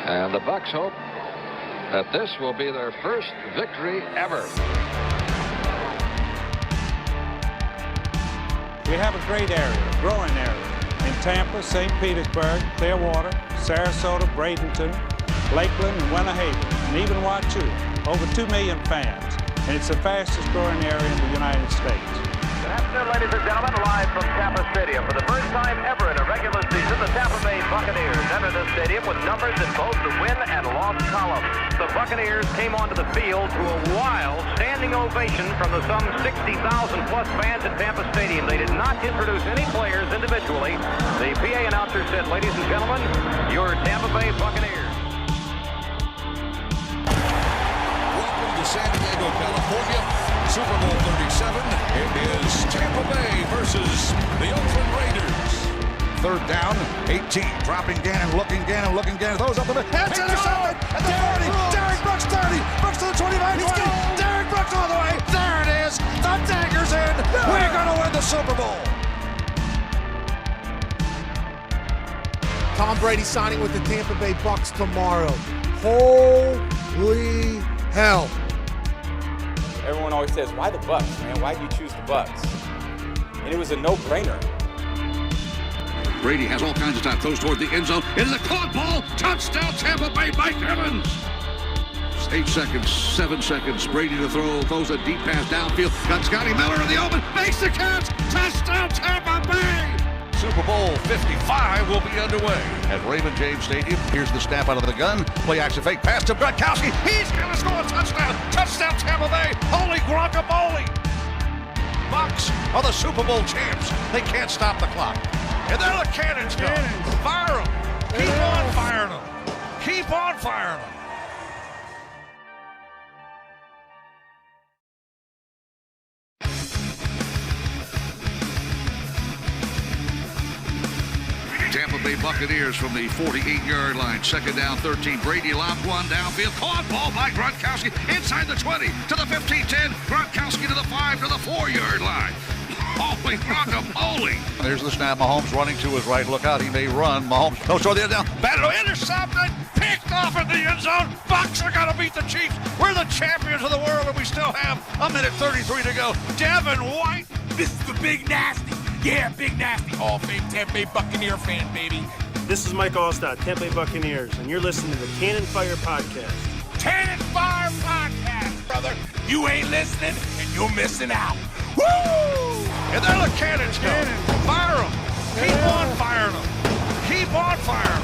And the Bucs hope that this will be their first victory ever. We have a great area, a growing area, in Tampa, St. Petersburg, Clearwater, Sarasota, Bradenton, Lakeland, and Winter Haven, and even Wauchula. Over 2 million fans, and it's the fastest growing area in the United States. Good afternoon, ladies and gentlemen, live from Tampa Stadium. For the first time ever in a regular season, the Tampa Bay Buccaneers enter the stadium with numbers in both the win and loss columns. The Buccaneers came onto the field to a wild standing ovation from the some 60,000-plus fans at Tampa Stadium. They did not introduce any players individually. The PA announcer said, "Ladies and gentlemen, your Tampa Bay Buccaneers." Welcome to San Diego, California. Super Bowl 37. It is Tampa Bay versus the Oakland Raiders. Third down, 18. Dropping Gannon, looking, throws up the middle. It's intercepted at the 40. Derek Brooks 30. Brooks to the 25, 20. Derek Brooks all the way. There it is. The dagger's in. We're going to win the Super Bowl. Tom Brady signing with the Tampa Bay Bucs tomorrow. Holy hell. Everyone always says, why the Bucs, man? Why did you choose the Bucs? And it was a no-brainer. Brady has all kinds of time. Throws toward the end zone. It is a caught ball. Touchdown, Tampa Bay, Mike Evans. 8 seconds, 7 seconds. Brady to throw. Throws a deep pass downfield. Got Scotty Miller in the open. Makes the catch. Touchdown, Tampa Bay. Super Bowl 55 will be underway at Raymond James Stadium. Here's the snap out of the gun. Play action fake pass to Gronkowski. He's going to score a touchdown. Touchdown Tampa Bay. Holy guacamole. Bucs are the Super Bowl champs. They can't stop the clock. And there the cannons go. Fire them. Keep on firing them. Keep on firing them. Tampa Bay Buccaneers from the 48-yard line. Second down, 13. Brady lobs one downfield. Caught ball by Gronkowski inside the 20 to the 15-10. Gronkowski to the 5 to the 4-yard line. Holy guacamole. There's the snap. Mahomes running to his right. Look out. He may run. Mahomes goes toward the end down. Battle intercepted. Picked off in the end zone. Bucs are going to beat the Chiefs. We're the champions of the world, and we still have a minute 33 to go. Devin White. This is the Big Nasty. Yeah, Big Nasty. Hall of Fame Tampa Bay Buccaneer fan, baby. This is Mike Allstott, Tampa Bay Buccaneers, and you're listening to the Cannon Fire Podcast. Cannon Fire Podcast, brother. You ain't listening, and you're missing out. Woo! And there the cannons go. Fire them. Keep on firing them. Keep on firing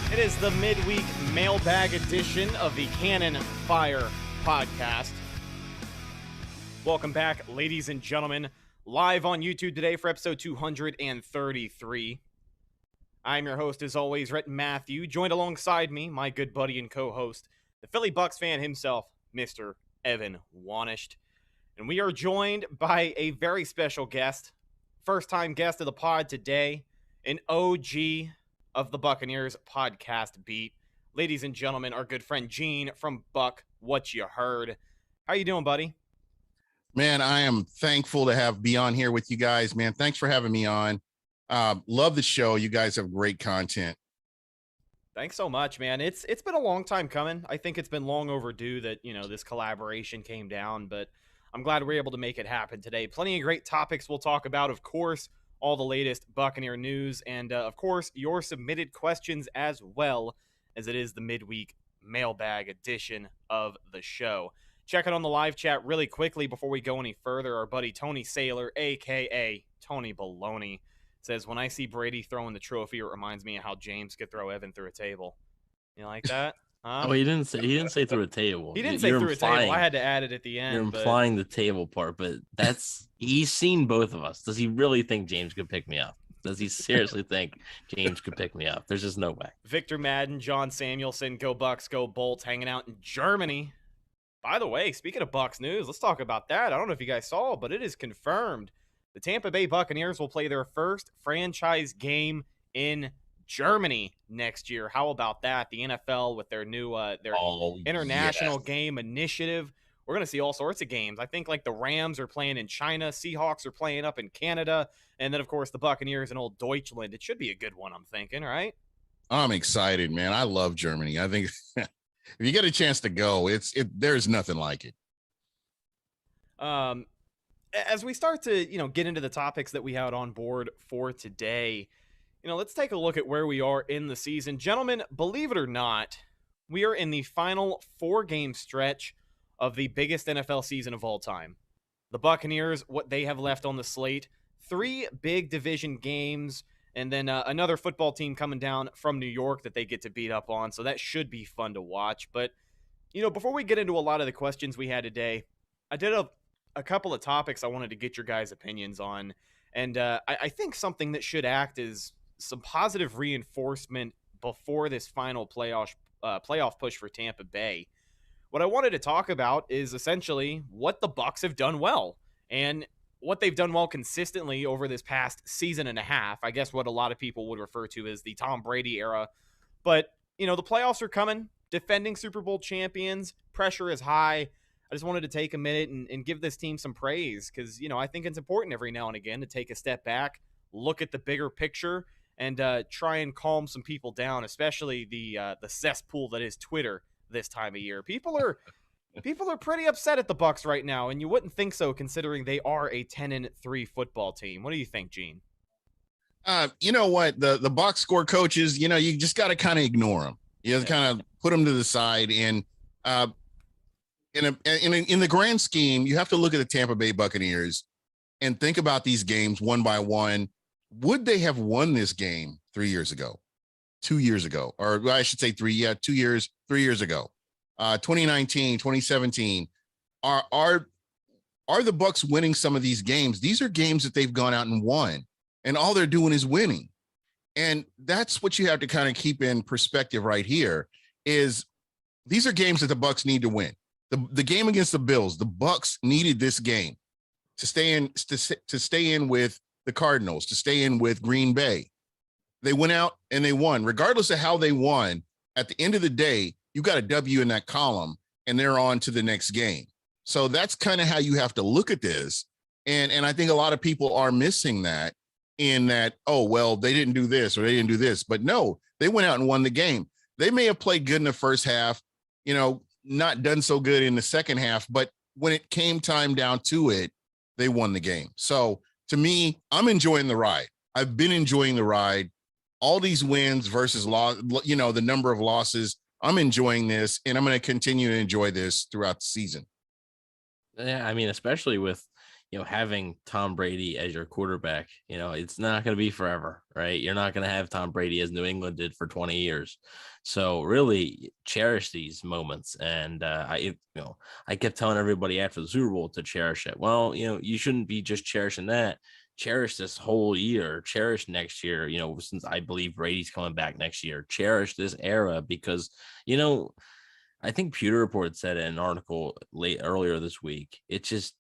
them. It is the midweek mailbag edition of the Cannon Fire Podcast. Welcome back, ladies and gentlemen, live on YouTube today for episode 233. I'm your host, as always, Rhett Matthew, joined alongside me, my good buddy and co-host, the Philly Bucs fan himself, Mr. Evan Wanish. And we are joined by a very special guest, first-time guest of the pod today, an OG of the Buccaneers podcast beat. Ladies and gentlemen, our good friend Gene from Buck What You Heard. How you doing, buddy? Man, I am thankful to be on here with you guys, man. Thanks for having me on. Love the show. You guys have great content. Thanks so much, man. It's been a long time coming. I think it's been long overdue that, this collaboration came down, but I'm glad we're able to make it happen today. Plenty of great topics we'll talk about, of course, all the latest Buccaneer news, and of course, your submitted questions as well, as it is the midweek mailbag edition of the show. Checking on the live chat really quickly before we go any further. Our buddy Tony Saylor, a.k.a. Tony Baloney, says, when I see Brady throwing the trophy, it reminds me of how James could throw Evan through a table. You like that? Huh? Oh, he didn't say through a table. He didn't say through a table. I had to add it at the end. You're implying the table part, but he's seen both of us. Does he really think James could pick me up? Does he seriously think James could pick me up? There's just no way. Victor Madden, John Samuelson, go Bucks, go Bolts, hanging out in Germany. By the way, speaking of Bucs news, let's talk about that. I don't know if you guys saw, but it is confirmed. The Tampa Bay Buccaneers will play their first franchise game in Germany next year. How about that? The NFL with their new international game initiative we're going to see all sorts of games. I think like the Rams are playing in China, Seahawks are playing up in Canada, and then of course the Buccaneers and old Deutschland. It should be a good one, I'm thinking, right? I'm excited, man. I love Germany. I think if you get a chance to go, there's nothing like it. As we start to, get into the topics that we had on board for today, let's take a look at where we are in the season. Gentlemen, believe it or not, we are in the final 4-game stretch of the biggest NFL season of all time. The Buccaneers, what they have left on the slate, 3 big division games, and then another football team coming down from New York that they get to beat up on, so that should be fun to watch. But, before we get into a lot of the questions we had today, I did a couple of topics I wanted to get your guys' opinions on, and I think something that should act as some positive reinforcement before this final playoff push for Tampa Bay. What I wanted to talk about is essentially what the Bucs have done well, and what they've done well consistently over this past season and a half. I guess what a lot of people would refer to as the Tom Brady era. But, the playoffs are coming, defending Super Bowl champions, pressure is high. I just wanted to take a minute and give this team some praise because, I think it's important every now and again to take a step back, look at the bigger picture, and try and calm some people down, especially the cesspool that is Twitter this time of year. People are pretty upset at the Bucs right now, and you wouldn't think so considering they are a 10-3 football team. What do you think, Gene? You know what? The box score coaches, you just got to kind of ignore them. You just kind of put them to the side. And in the grand scheme, you have to look at the Tampa Bay Buccaneers and think about these games one by one. Would they have won this game 3 years ago, 2 years ago, or I should say 3 years ago, 2019, 2017? Are the Bucs winning some of these games? These are games that they've gone out and won, and all they're doing is winning. And that's what you have to kind of keep in perspective right here is these are games that the Bucs need to win. The game against the Bills, the Bucs needed this game to stay in with the Cardinals, to stay in with Green Bay. They went out and they won. Regardless of how they won, at the end of the day, you got a W in that column and they're on to the next game. So that's kind of how you have to look at this. And I think a lot of people are missing that in that, oh, well, they didn't do this or they didn't do this. But no, they went out and won the game. They may have played good in the first half, not done so good in the second half. But when it came time down to it, they won the game. So to me, I'm enjoying the ride. I've been enjoying the ride. All these wins versus loss, the number of losses. I'm enjoying this, and I'm going to continue to enjoy this throughout the season. Yeah, I mean, especially with having Tom Brady as your quarterback, it's not going to be forever, right? You're not going to have Tom Brady as New England did for 20 years. So really cherish these moments. And I kept telling everybody after the Super Bowl to cherish it. Well, you shouldn't be just cherishing that. Cherish this whole year, cherish next year, since I believe Brady's coming back next year, cherish this era because, I think Pewter Report said in an article earlier this week, it's just,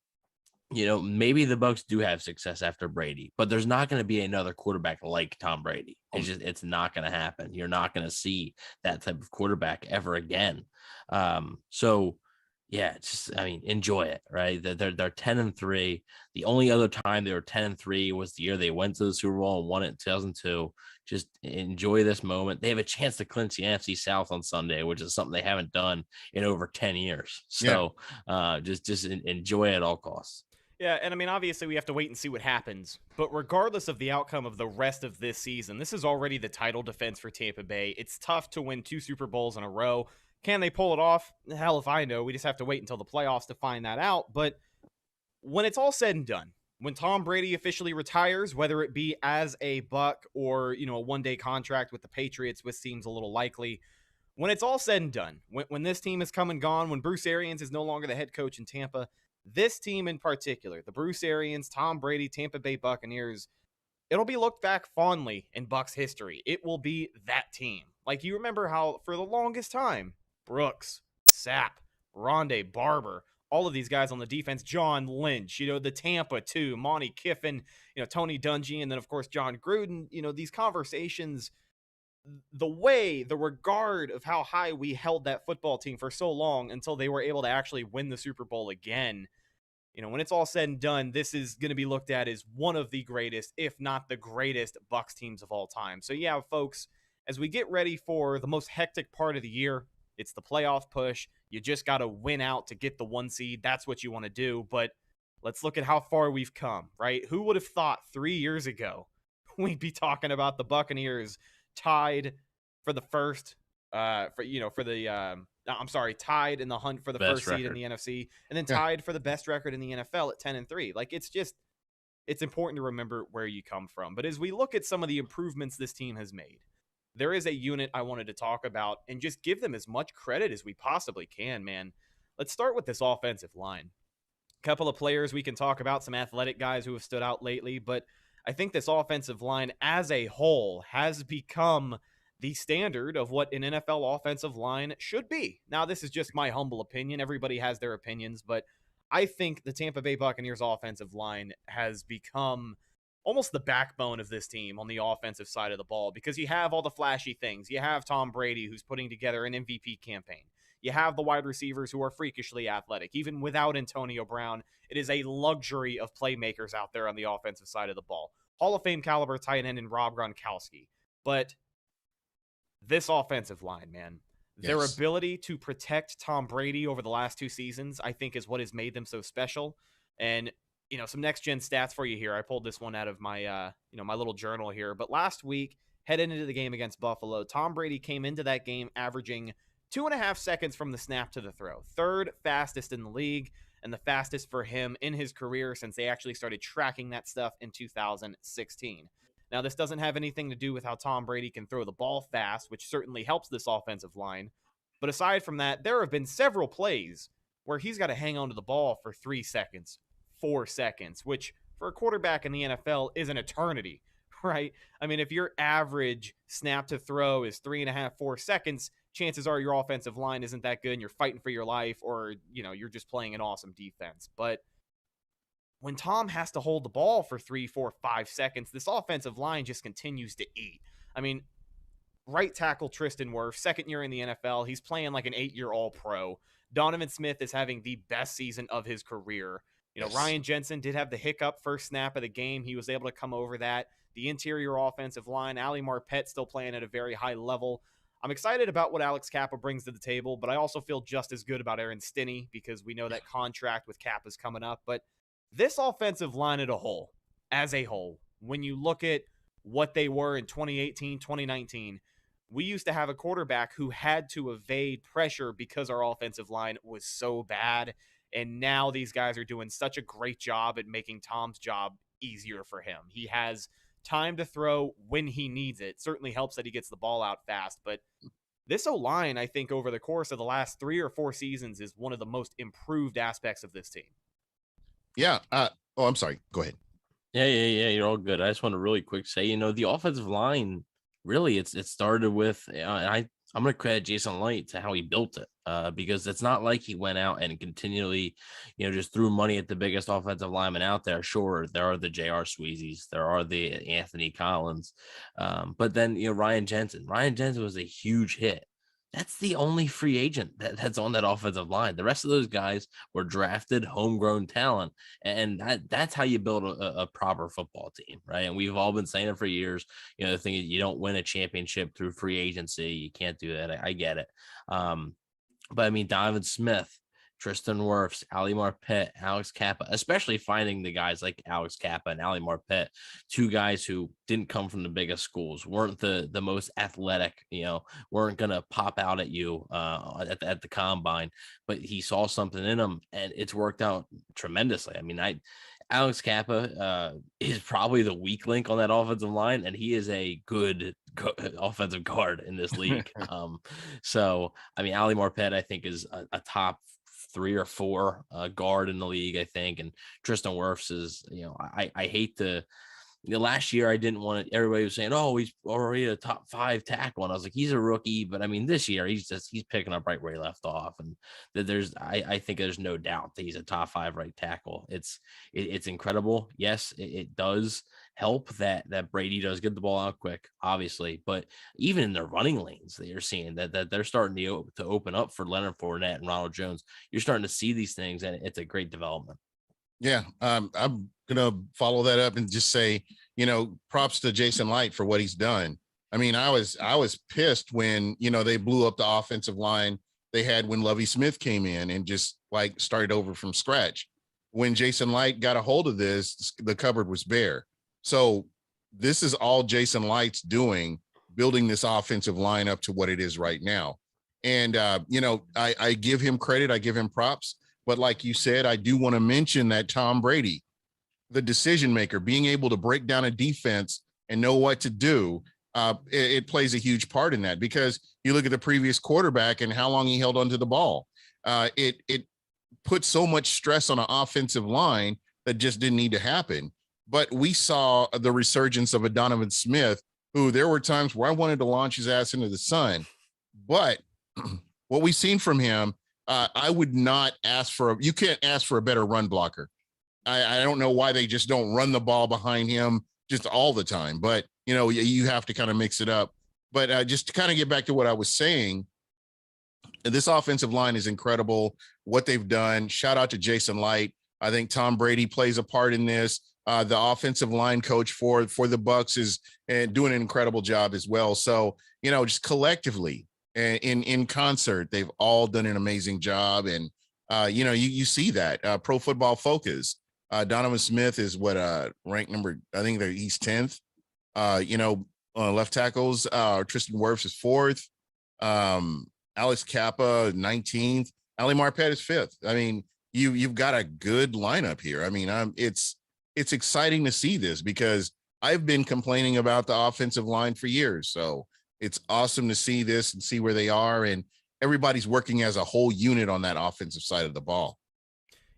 maybe the Bucs do have success after Brady, but there's not going to be another quarterback like Tom Brady. It's not going to happen. You're not going to see that type of quarterback ever again. So yeah, enjoy it, right? They're 10-3. The only other time they were 10-3 was the year they went to the Super Bowl and won it in 2002. Just enjoy this moment. They have a chance to clinch the NFC South on Sunday, which is something they haven't done in over 10 years. So just enjoy it at all costs. Yeah, and obviously we have to wait and see what happens. But regardless of the outcome of the rest of this season, this is already the title defense for Tampa Bay. It's tough to win 2 Super Bowls in a row. Can they pull it off? Hell if I know. We just have to wait until the playoffs to find that out. But when it's all said and done, when Tom Brady officially retires, whether it be as a Buck or, a one-day contract with the Patriots, which seems a little likely, when it's all said and done, when this team is come and gone, when Bruce Arians is no longer the head coach in Tampa, this team in particular, the Bruce Arians, Tom Brady, Tampa Bay Buccaneers, it'll be looked back fondly in Bucs history. It will be that team. Like, you remember how for the longest time, Brooks, Sapp, Rondé Barber, all of these guys on the defense, John Lynch, the Tampa too, Monty Kiffin, Tony Dungy, and then of course John Gruden, these conversations the regard of how high we held that football team for so long until they were able to actually win the Super Bowl again. When it's all said and done, this is going to be looked at as one of the greatest, if not the greatest, Bucs teams of all time. So yeah, folks, as we get ready for the most hectic part of the year, it's the playoff push. You just got to win out to get the 1 seed. That's what you want to do. But let's look at how far we've come, right? Who would have thought 3 years ago we'd be talking about the Buccaneers tied for the first, tied in the hunt for the best first seed in the NFC, and then tied for the best record in the NFL at 10-3. Like, it's important to remember where you come from. But as we look at some of the improvements this team has made, there is a unit I wanted to talk about and just give them as much credit as we possibly can, man. Let's start with this offensive line. A couple of players we can talk about, some athletic guys who have stood out lately, but I think this offensive line as a whole has become the standard of what an NFL offensive line should be. Now, this is just my humble opinion. Everybody has their opinions, but I think the Tampa Bay Buccaneers offensive line has become almost the backbone of this team on the offensive side of the ball, because you have all the flashy things. You have Tom Brady, who's putting together an MVP campaign. You have the wide receivers who are freakishly athletic. Even without Antonio Brown, it is a luxury of playmakers out there on the offensive side of the ball. Hall of Fame caliber tight end in Rob Gronkowski. But this offensive line, man, their ability to protect Tom Brady over the last 2 seasons, I think, is what has made them so special. And, some next-gen stats for you here. I pulled this one out of my, my little journal here. But last week, heading into the game against Buffalo, Tom Brady came into that game averaging 2.5 seconds from the snap to the throw. 3rd fastest in the league, and the fastest for him in his career since they actually started tracking that stuff in 2016. Now, this doesn't have anything to do with how Tom Brady can throw the ball fast, which certainly helps this offensive line. But aside from that, there have been several plays where he's got to hang on to the ball for 3 seconds, 4 seconds, which for a quarterback in the NFL is an eternity, right? I mean, if your average snap to throw is 3.5, 4 seconds, chances are your offensive line isn't that good and you're fighting for your life, or, you're just playing an awesome defense. But when Tom has to hold the ball for 3, 4, 5 seconds, this offensive line just continues to eat. I mean, right tackle Tristan Wirfs, 2nd year in the NFL. He's playing like an 8-year All-Pro. Donovan Smith is having the best season of his career. Ryan Jensen did have the hiccup first snap of the game. He was able to come over that. The interior offensive line, Ali Marpet still playing at a very high level. I'm excited about what Alex Kappa brings to the table, but I also feel just as good about Aaron Stinney because we know that contract with Kappa is coming up. But this offensive line as a whole, when you look at what they were in 2018, 2019, we used to have a quarterback who had to evade pressure because our offensive line was so bad. And now these guys are doing such a great job at making Tom's job easier for him. He has time to throw when he needs it. Certainly helps that he gets the ball out fast. But this O-line, I think, over the course of the last 3 or 4 seasons is one of the most improved aspects of this team. Yeah. I'm sorry. Go ahead. Yeah. You're all good. I just want to really quick say, the offensive line, really, it started with, I'm going to credit Jason Light to how he built it, because it's not like he went out and continually, just threw money at the biggest offensive lineman out there. Sure, there are the J.R. Sweezys, there are the Anthony Collins, but then, Ryan Jensen was a huge hit. That's the only free agent that's on that offensive line. The rest of those guys were drafted, homegrown talent, and that's how you build a proper football team, right? And we've all been saying it for years. The thing is, you don't win a championship through free agency. You can't do that. I get it. But I mean, Donovan Smith, Tristan Wirfs, Ali Marpet, Alex Kappa, especially finding the guys like Alex Kappa and Ali Marpet, 2 guys who didn't come from the biggest schools, weren't the most athletic, weren't going to pop out at you at the combine, but he saw something in them and it's worked out tremendously. I mean, Alex Kappa is probably the weak link on that offensive line, and he is a good offensive guard in this league. So, I mean, Ali Marpet, I think, is a top 3 or 4 guard in the league, I think. And Tristan Wirfs is, I hate to last year I didn't want it. Everybody was saying, "Oh, he's already a top 5 tackle," and I was like, "He's a rookie." But I mean, this year he's picking up right where he left off, and I think there's no doubt that he's a top 5 right tackle. It's incredible. Yes, it does help that Brady does get the ball out quick, obviously, but even in their running lanes, you're seeing that they're starting to open up for Leonard Fournette and Ronald Jones. You're starting to see these things, and it's a great development. Yeah, I'm gonna follow that up and just say, props to Jason Light for what he's done. I mean, I was pissed when they blew up the offensive line they had when Lovie Smith came in and just like started over from scratch. When Jason Light got a hold of this, the cupboard was bare. So this is all Jason Light's doing, building this offensive line up to what it is right now. And I give him credit, I give him props. But like you said, I do want to mention that Tom Brady, the decision maker, being able to break down a defense and know what to do, it plays a huge part in that, because you look at the previous quarterback and how long he held onto the ball. It put so much stress on an offensive line that just didn't need to happen. But we saw the resurgence of a Donovan Smith, who there were times where I wanted to launch his ass into the sun. But what we've seen from him, I would not you can't ask for a better run blocker. I don't know why they just don't run the ball behind him just all the time, but you have to kind of mix it up. But just to kind of get back to what I was saying, this offensive line is incredible, what they've done. Shout out to Jason Light. I think Tom Brady plays a part in this. The offensive line coach for the Bucs is doing an incredible job as well. So, just collectively, in concert, they've all done an amazing job. And, you see that Pro Football Focus, Donovan Smith is ranked number, I think he's 10th, left tackles, Tristan Wirfs is 4th. Alex Kappa, 19th, Ali Marpet is 5th. I mean, you've got a good lineup here. I mean, it's exciting to see this, because I've been complaining about the offensive line for years. So it's awesome to see this and see where they are, and everybody's working as a whole unit on that offensive side of the ball.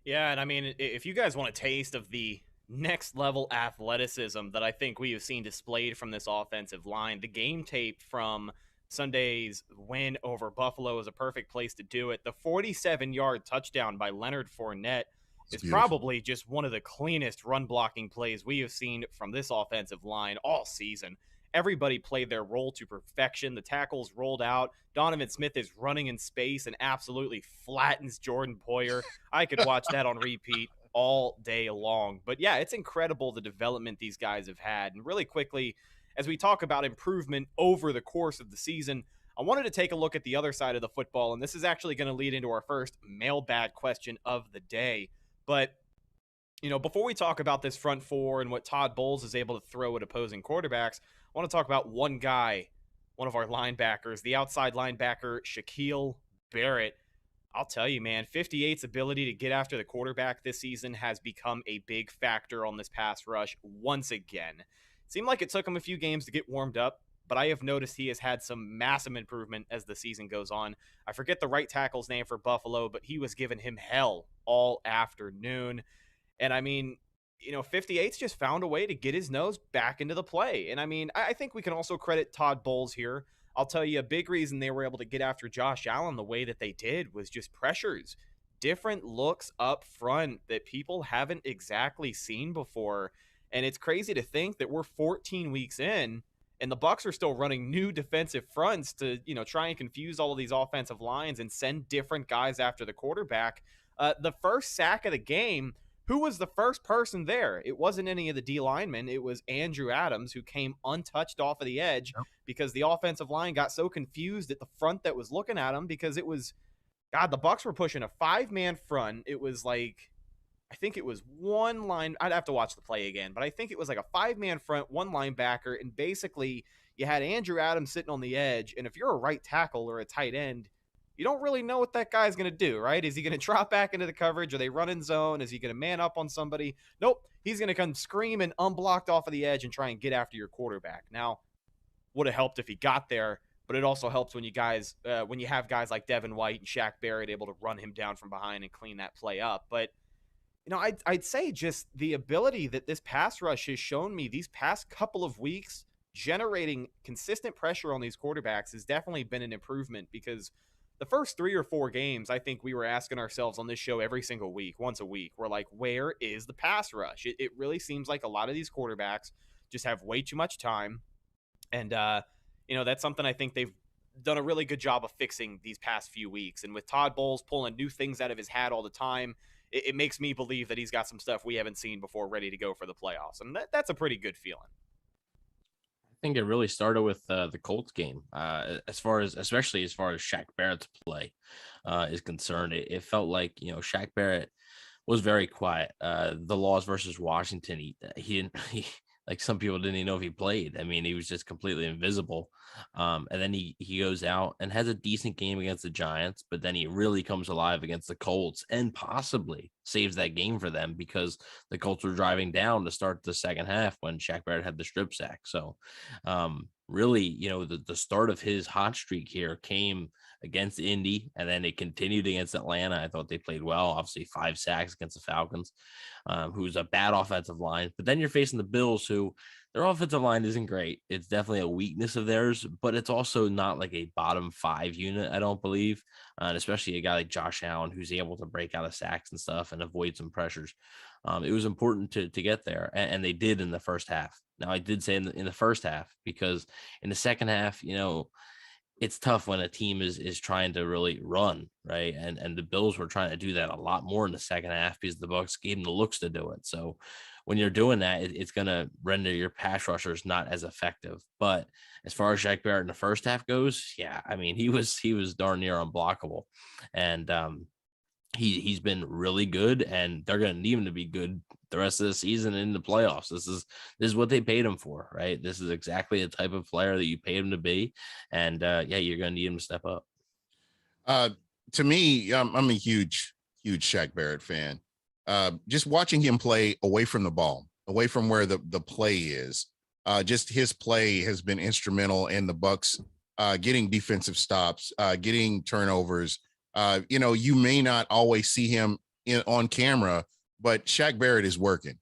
Yeah, and I mean, if you guys want a taste of the next level athleticism that I think we have seen displayed from this offensive line, the game tape from Sunday's win over Buffalo is a perfect place to do it. The 47-yard touchdown by Leonard Fournette is probably just one of the cleanest run blocking plays we have seen from this offensive line all season. Everybody played their role to perfection. The tackles rolled out. Donovan Smith is running in space and absolutely flattens Jordan Poyer. I could watch that on repeat all day long. But yeah, it's incredible the development these guys have had. And really quickly, as we talk about improvement over the course of the season, I wanted to take a look at the other side of the football, and this is actually going to lead into our first mailbag question of the day. But, before we talk about this front four and what Todd Bowles is able to throw at opposing quarterbacks, I want to talk about one guy, one of our linebackers, the outside linebacker, Shaquille Barrett. I'll tell you, man, 58's ability to get after the quarterback this season has become a big factor on this pass rush once again. It seemed like it took him a few games to get warmed up, but I have noticed he has had some massive improvement as the season goes on. I forget the right tackle's name for Buffalo, but he was giving him hell all afternoon. And I mean, 58's just found a way to get his nose back into the play. And I mean, I think we can also credit Todd Bowles here. I'll tell you, a big reason they were able to get after Josh Allen the way that they did was just pressures, different looks up front that people haven't exactly seen before. And it's crazy to think that we're 14 weeks in and the Bucs are still running new defensive fronts to, try and confuse all of these offensive lines and send different guys after the quarterback. The first sack of the game, who was the first person there? It wasn't any of the D linemen. It was Andrew Adams, who came untouched off of the edge because the offensive line got so confused at the front that was looking at him, because it was, the Bucs were pushing a 5-man front. It was like, I think it was one line. I'd have to watch the play again, but I think it was like a 5-man front, one linebacker. And basically you had Andrew Adams sitting on the edge. And if you're a right tackle or a tight end, you don't really know what that guy's going to do, right? Is he going to drop back into the coverage? Are they running zone? Is he going to man up on somebody? Nope. He's going to come screaming unblocked off of the edge and try and get after your quarterback. Now, would have helped if he got there, but it also helps when you have guys like Devin White and Shaq Barrett able to run him down from behind and clean that play up. But I'd say just the ability that this pass rush has shown me these past couple of weeks, generating consistent pressure on these quarterbacks has definitely been an improvement, because the first 3 or 4 games, I think we were asking ourselves on this show every single week, once a week, we're like, where is the pass rush? It really seems like a lot of these quarterbacks just have way too much time. And, that's something I think they've done a really good job of fixing these past few weeks. And with Todd Bowles pulling new things out of his hat all the time, it makes me believe that he's got some stuff we haven't seen before ready to go for the playoffs. And that's a pretty good feeling. I think it really started with the Colts game, especially as far as Shaq Barrett's play is concerned. It felt like, Shaq Barrett was very quiet. The loss versus Washington, he didn't, like some people didn't even know if he played. I mean, he was just completely invisible. And then he goes out and has a decent game against the Giants, but then he really comes alive against the Colts and possibly saves that game for them, because the Colts were driving down to start the second half when Shaq Barrett had the strip sack. So really, the start of his hot streak here came against Indy, and then it continued against Atlanta. I thought they played well. Obviously 5 sacks against the Falcons, who's a bad offensive line. But then you're facing the Bills, who their offensive line isn't great. It's definitely a weakness of theirs, but it's also not like a bottom 5 unit, I don't believe. And especially a guy like Josh Allen, who's able to break out of sacks and stuff and avoid some pressures. It was important to get there, and they did in the first half. Now, I did say in the first half, because in the second half, it's tough when a team is trying to really run, right? And the Bills were trying to do that a lot more in the second half because the Bucs gave them the looks to do it. So when you're doing that, it's going to render your pass rushers not as effective. But as far as Shaq Barrett in the first half goes, yeah, I mean, he was darn near unblockable. And he's been really good, and they're going to need him to be good the rest of the season in the playoffs. This is what they paid him for, right? This is exactly the type of player that you paid him to be. And you're going to need him to step up. To me, I'm a huge Shaq Barrett fan. Just watching him play away from the ball, away from where the play is, just his play has been instrumental in the Bucs getting defensive stops, getting turnovers. You may not always see him on camera, but Shaq Barrett is working.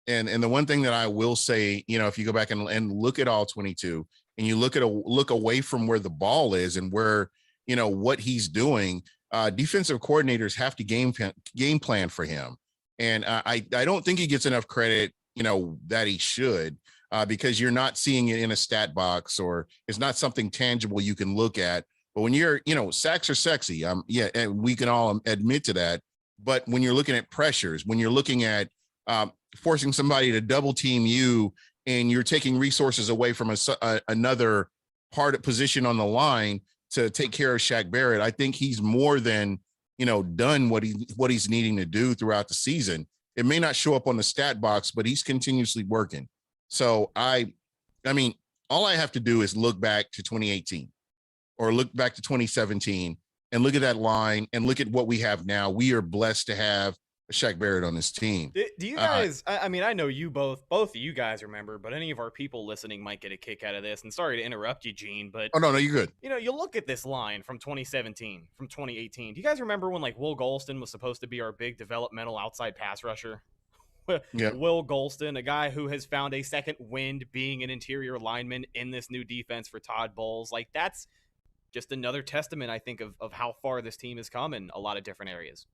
And the one thing that I will say, if you go back and look at all 22 and you look away from where the ball is and where, what he's doing, defensive coordinators have to game plan for him. And I don't think he gets enough credit, that he should, because you're not seeing it in a stat box, or it's not something tangible you can look at. But when you're, sacks are sexy. And we can all admit to that. But when you're looking at pressures, when you're looking at forcing somebody to double team you, and you're taking resources away from another position on the line to take care of Shaq Barrett, I think he's more than, done what he's needing to do throughout the season. It may not show up on the stat box, but he's continuously working. So I mean, all I have to do is look back to 2018 or look back to 2017 and look at that line and look at what we have now. We are blessed to have Shaq Barrett on this team. Do you guys, I mean, I know you both of you guys remember, but any of our people listening might get a kick out of this. And sorry to interrupt you, Gene, but oh, no, you're good. You look at this line from 2017, from 2018. Do you guys remember when Will Golston was supposed to be our big developmental outside pass rusher? Yeah. Will Golston, a guy who has found a second wind being an interior lineman in this new defense for Todd Bowles. That's just another testament, I think, of how far this team has come in a lot of different areas.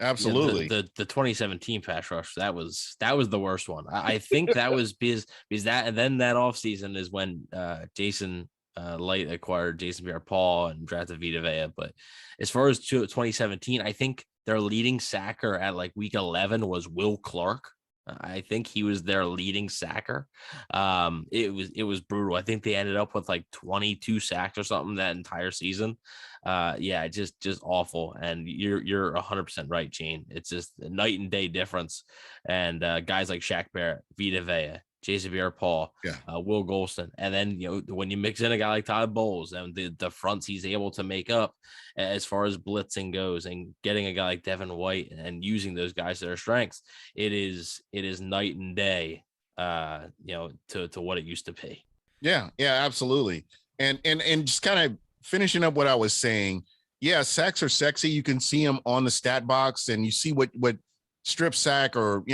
Absolutely. The 2017 pass rush, that was the worst one. I think that was because that, and then that offseason is when Jason Light acquired Jason Pierre-Paul and drafted Vita Vea. But as far as 2017, I think their leading sacker at week 11 was Will Clark. I think he was their leading sacker. It was brutal. I think they ended up with 22 sacks or something that entire season. Just awful. And you're 100% right, Gene. It's just a night and day difference. And guys like Shaq Barrett, Vita Vea, Jason Pierre-Paul, Will Golston, and then when you mix in a guy like Todd Bowles and the fronts he's able to make up as far as blitzing goes, and getting a guy like Devin White and using those guys to their strengths, it is night and day, to what it used to be. Yeah, absolutely. And just kind of finishing up what I was saying. Yeah, sacks are sexy. You can see them on the stat box, and you see what strip sack or,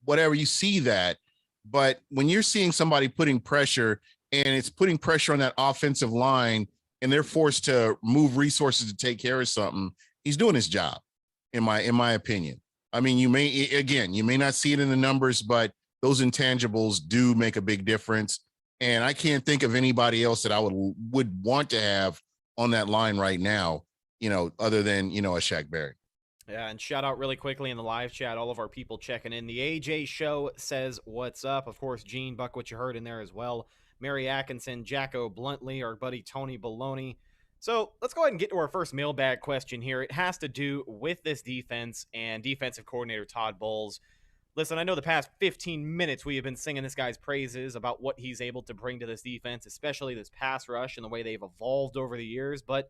whatever, you see that. But when you're seeing somebody putting pressure and it's putting pressure on that offensive line and they're forced to move resources to take care of something, he's doing his job, in my opinion. I mean, you may not see it in the numbers, but those intangibles do make a big difference. And I can't think of anybody else that I would want to have on that line right now, other than, a Shaq Barrett. Yeah, and shout out really quickly in the live chat, all of our people checking in. The AJ Show says, what's up? Of course, Gene, Buck, what you heard in there as well. Mary Atkinson, Jacko Bluntly, our buddy Tony Baloney. So let's go ahead and get to our first mailbag question here. It has to do with this defense and defensive coordinator Todd Bowles. Listen, I know the past 15 minutes we have been singing this guy's praises about what he's able to bring to this defense, especially this pass rush and the way they've evolved over the years, but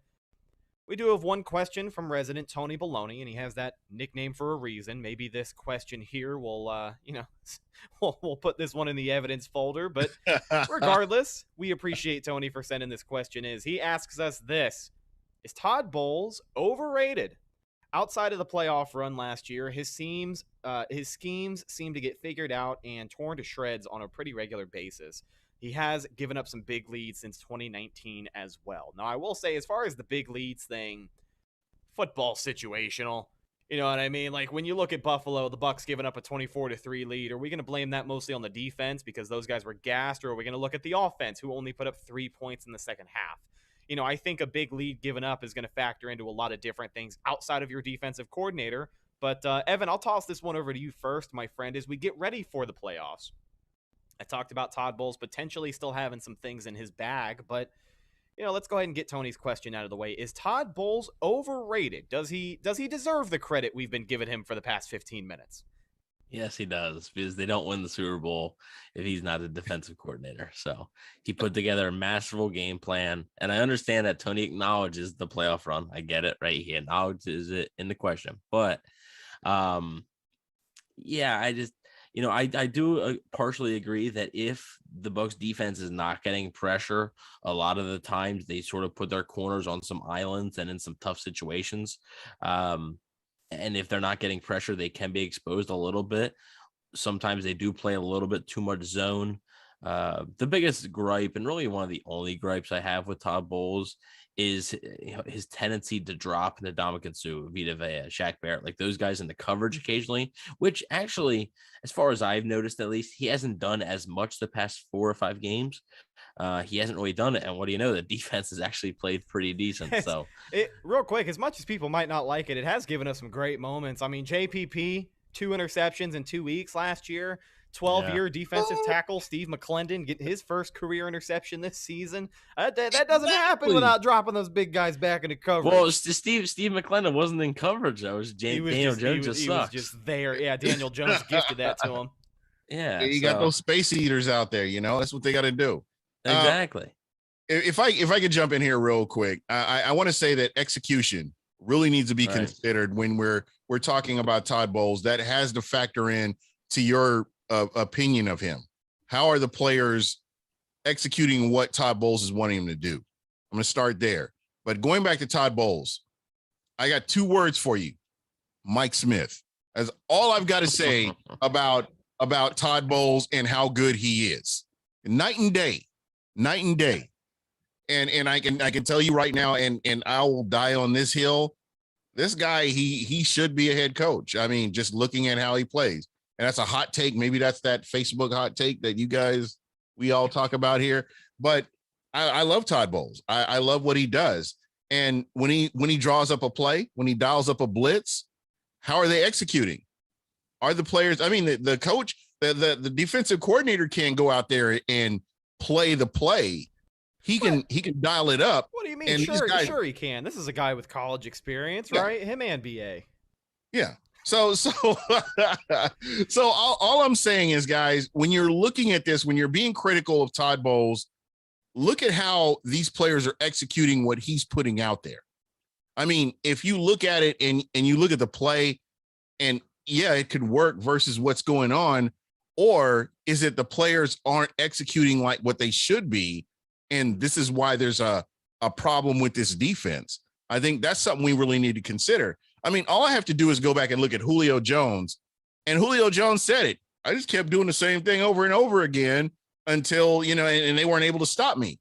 we do have one question from resident Tony Baloney, and he has that nickname for a reason. Maybe this question here will, we'll put this one in the evidence folder. But regardless, we appreciate Tony for sending this question. He asks us this: is Todd Bowles overrated? Outside of the playoff run last year, his schemes seem to get figured out and torn to shreds on a pretty regular basis. He has given up some big leads since 2019 as well. Now, I will say, as far as the big leads thing, football situational. You know what I mean? Like, when you look at Buffalo, the Bucs giving up a 24-3 lead, are we going to blame that mostly on the defense because those guys were gassed, or are we going to look at the offense who only put up 3 points in the second half? I think a big lead given up is going to factor into a lot of different things outside of your defensive coordinator. But, Evan, I'll toss this one over to you first, my friend, as we get ready for the playoffs. I talked about Todd Bowles potentially still having some things in his bag, but, let's go ahead and get Tony's question out of the way. Is Todd Bowles overrated? Does he deserve the credit we've been giving him for the past 15 minutes? Yes, he does, because they don't win the Super Bowl if he's not a defensive coordinator. So he put together a masterful game plan, and I understand that Tony acknowledges the playoff run. I get it, right? He acknowledges it in the question, but I do partially agree that if the Bucs defense is not getting pressure, a lot of the times they sort of put their corners on some islands and in some tough situations. And if they're not getting pressure, they can be exposed a little bit. Sometimes they do play a little bit too much zone. The biggest gripe, and really one of the only gripes I have with Todd Bowles, is his tendency to drop into Ndamukong Suh, Vita Vea, Shaq Barrett, like those guys in the coverage occasionally, which actually, as far as I've noticed, at least, he hasn't done as much the past 4 or 5 games. He hasn't really done it. And what do you know? The defense has actually played pretty decent. So real quick, as much as people might not like it, it has given us some great moments. I mean, JPP, 2 interceptions in 2 weeks last year. 12-year defensive tackle Steve McClendon get his first career interception this season. That doesn't happen without dropping those big guys back into coverage. Well, Steve McClendon wasn't in coverage. That was Daniel Jones. He was just there. Yeah, Daniel Jones gifted that to him. Yeah, you got those space eaters out there. That's what they got to do. Exactly. If I could jump in here real quick, I want to say that execution really needs to be considered when we're talking about Todd Bowles. That has to factor in to your opinion of him. How are the players executing what Todd Bowles is wanting him to do? I'm going to start there. But going back to Todd Bowles, I got 2 words for you: Mike Smith. That's all I've got to say about Todd Bowles and how good he is. Night and day. And I can tell you right now, and I will die on this hill. This guy, he should be a head coach. I mean, just looking at how he plays. And that's a hot take. Maybe that's that Facebook hot take that we all talk about here. But I love Todd Bowles. I love what he does. And when he draws up a play, when he dials up a blitz, how are they executing? Are the players? I mean, the coach, the defensive coordinator can't go out there and play the play. He can dial it up. What do you mean? Sure he can. This is a guy with college experience, right? Him and BA. Yeah. So all I'm saying is, guys, when you're looking at this, when you're being critical of Todd Bowles, look at how these players are executing what he's putting out there. I mean, if you look at it and you look at the play, and yeah, it could work versus what's going on, or is it the players aren't executing like what they should be, and this is why there's a problem with this defense? I think that's something we really need to consider. I mean, all I have to do is go back and look at Julio Jones And Julio Jones said it. I just kept doing the same thing over and over again until, and they weren't able to stop me.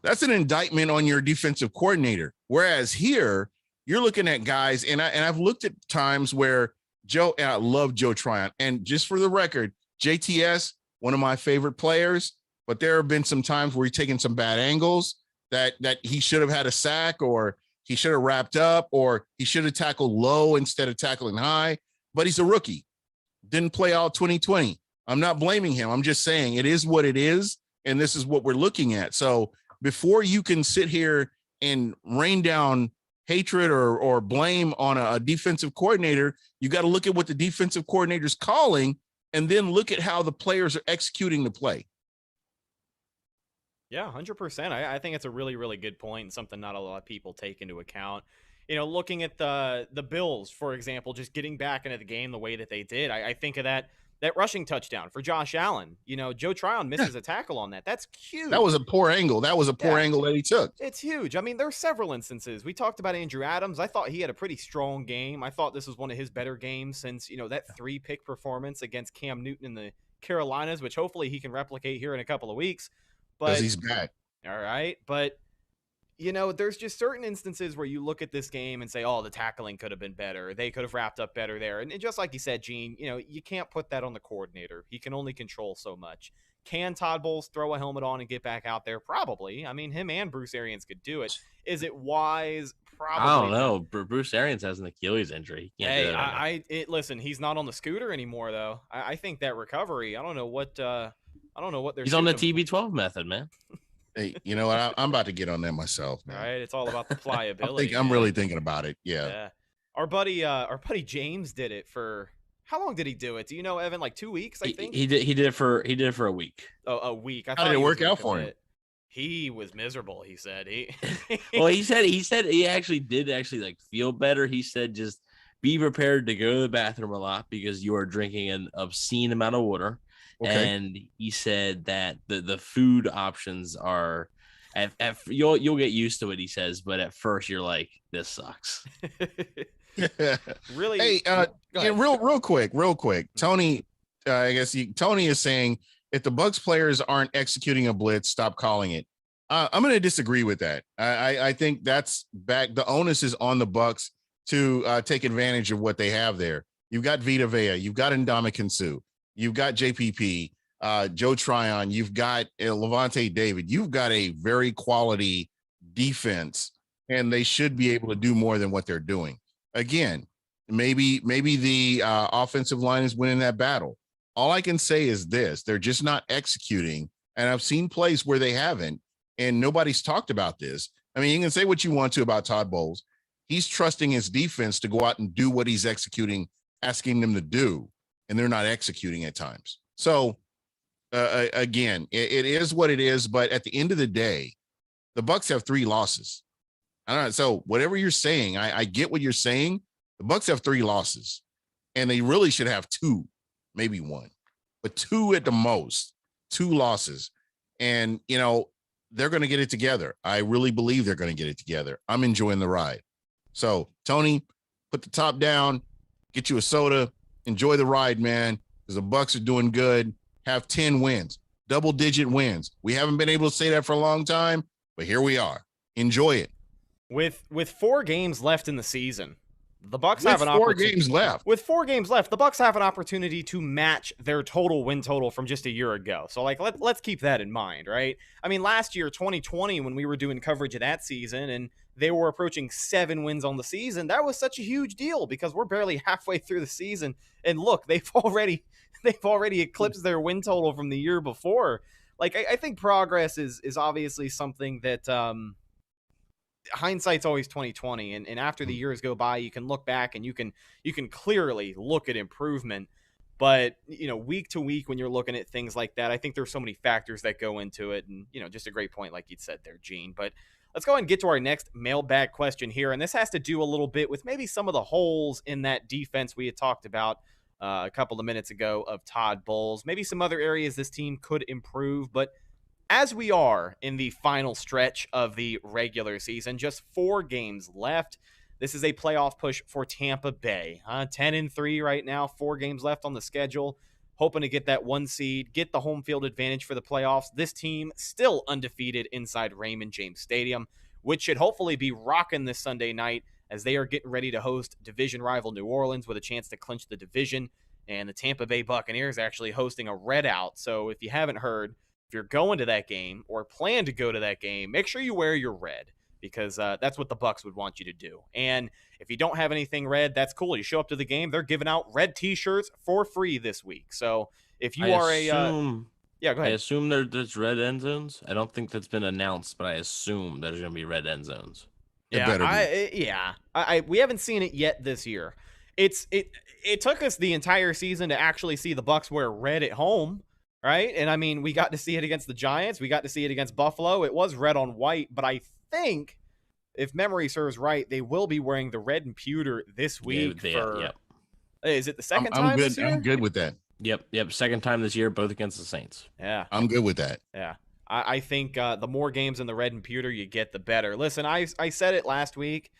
That's an indictment on your defensive coordinator. Whereas here, you're looking at guys, and I've looked at times where Joe, and I love Joe Tryon. And just for the record, JTS, one of my favorite players, but there have been some times where he's taken some bad angles that he should have had a sack, or he should have wrapped up, or he should have tackled low instead of tackling high. But he's a rookie. Didn't play all 2020. I'm not blaming him. I'm just saying it is what it is, and this is what we're looking at. So before you can sit here and rain down hatred or blame on a defensive coordinator, you got to look at what the defensive coordinator's calling and then look at how the players are executing the play. Yeah, 100%. I think it's a really, really good point and something not a lot of people take into account. Looking at the Bills, for example, just getting back into the game the way that they did, I think of that rushing touchdown for Josh Allen. Joe Tryon misses a tackle on that. That's huge. That was a poor angle. That he took. It's huge. I mean, there are several instances. We talked about Andrew Adams. I thought he had a pretty strong game. I thought this was one of his better games since, that 3-pick performance against Cam Newton in the Carolinas, which hopefully he can replicate here in a couple of weeks. But he's back. All right. But there's just certain instances where you look at this game and say, oh, the tackling could have been better. They could have wrapped up better there. And just like you said, Gene, you can't put that on the coordinator. He can only control so much. Can Todd Bowles throw a helmet on and get back out there? Probably. I mean, him and Bruce Arians could do it. Is it wise? Probably. I don't know. Bruce Arians has an Achilles injury. Listen, he's not on the scooter anymore, though. I think that recovery, I don't know what they're He's on the TB12 method, man. Hey, you know what? I'm about to get on that myself, man. All right, it's all about the pliability. I'm really thinking about it. Yeah. Our buddy James did it for how long did he do it? Do you know, Evan? Like 2 weeks, I think. He did it for a week. Oh, a week. How did it work out for him? He was miserable. He said Well, he said he actually did like feel better. He said just be prepared to go to the bathroom a lot because you are drinking an obscene amount of water. Okay. And he said that the food options are you'll get used to it, he says, but at first you're like, this sucks. Really? Hey, real quick. Tony, Tony is saying if the Bucs players aren't executing a blitz, stop calling it. I'm going to disagree with that. I think that's back. The onus is on the Bucs to take advantage of what they have there. You've got Vita Vea, you've got Ndamukong Suh. You've got JPP, Joe Tryon. You've got Levante David. You've got a very quality defense, and they should be able to do more than what they're doing. Again, maybe the offensive line is winning that battle. All I can say is this: they're just not executing. And I've seen plays where they haven't, and nobody's talked about this. I mean, you can say what you want to about Todd Bowles. He's trusting his defense to go out and do what he's asking them to do. And they're not executing at times. So, again, it is what it is. But at the end of the day, the Bucs have 3 losses. I don't know. So whatever you're saying, I get what you're saying. The Bucs have 3 losses, and they really should have 2, maybe 1, but 2 at the most. 2 losses, and they're going to get it together. I really believe they're going to get it together. I'm enjoying the ride. So, Tony, put the top down, get you a soda. Enjoy the ride, man, because the Bucs are doing good. Have 10 wins, double-digit wins. We haven't been able to say that for a long time, but here we are. Enjoy it. With 4 games left in the season, the Bucs have an opportunity. 4 games left. With 4 games left, the Bucs have an opportunity to match their total win total from just a year ago. So, let's keep that in mind, right? I mean, last year, 2020, when we were doing coverage of that season, and they were approaching 7 wins on the season, that was such a huge deal because we're barely halfway through the season. And look, they've already eclipsed their win total from the year before. I think progress is obviously something that hindsight's always 2020. And after the years go by, you can look back and you can clearly look at improvement. But, week to week, when you're looking at things like that, I think there's so many factors that go into it. And, just a great point, like you said there, Gene. But let's go ahead and get to our next mailbag question here. And this has to do a little bit with maybe some of the holes in that defense we had talked about a couple of minutes ago of Todd Bowles. Maybe some other areas this team could improve. But as we are in the final stretch of the regular season, just 4 games left, This is a playoff push for Tampa Bay. 10-3 right now, 4 games left on the schedule. Hoping to get that 1 seed, get the home field advantage for the playoffs. This team still undefeated inside Raymond James Stadium, which should hopefully be rocking this Sunday night as they are getting ready to host division rival New Orleans with a chance to clinch the division. And the Tampa Bay Buccaneers actually hosting a red out. So if you haven't heard, if you're going to that game or plan to go to that game, make sure you wear your red, because that's what the Bucs would want you to do. And if you don't have anything red, that's cool. You show up to the game, they're giving out red T-shirts for free this week. So if you yeah, go ahead. I assume there's red end zones. I don't think that's been announced, but I assume there's going to be red end zones. Yeah, we haven't seen it yet this year. It took us the entire season to actually see the Bucs wear red at home, right? And I mean, we got to see it against the Giants. We got to see it against Buffalo. It was red on white, but I think, if memory serves right, they will be wearing the red and pewter this week. Is it the second time this year? I'm good with that. Yep. Second time this year, both against the Saints. Yeah. I'm good with that. Yeah. I think the more games in the red and pewter you get, the better. Listen, I said it last week.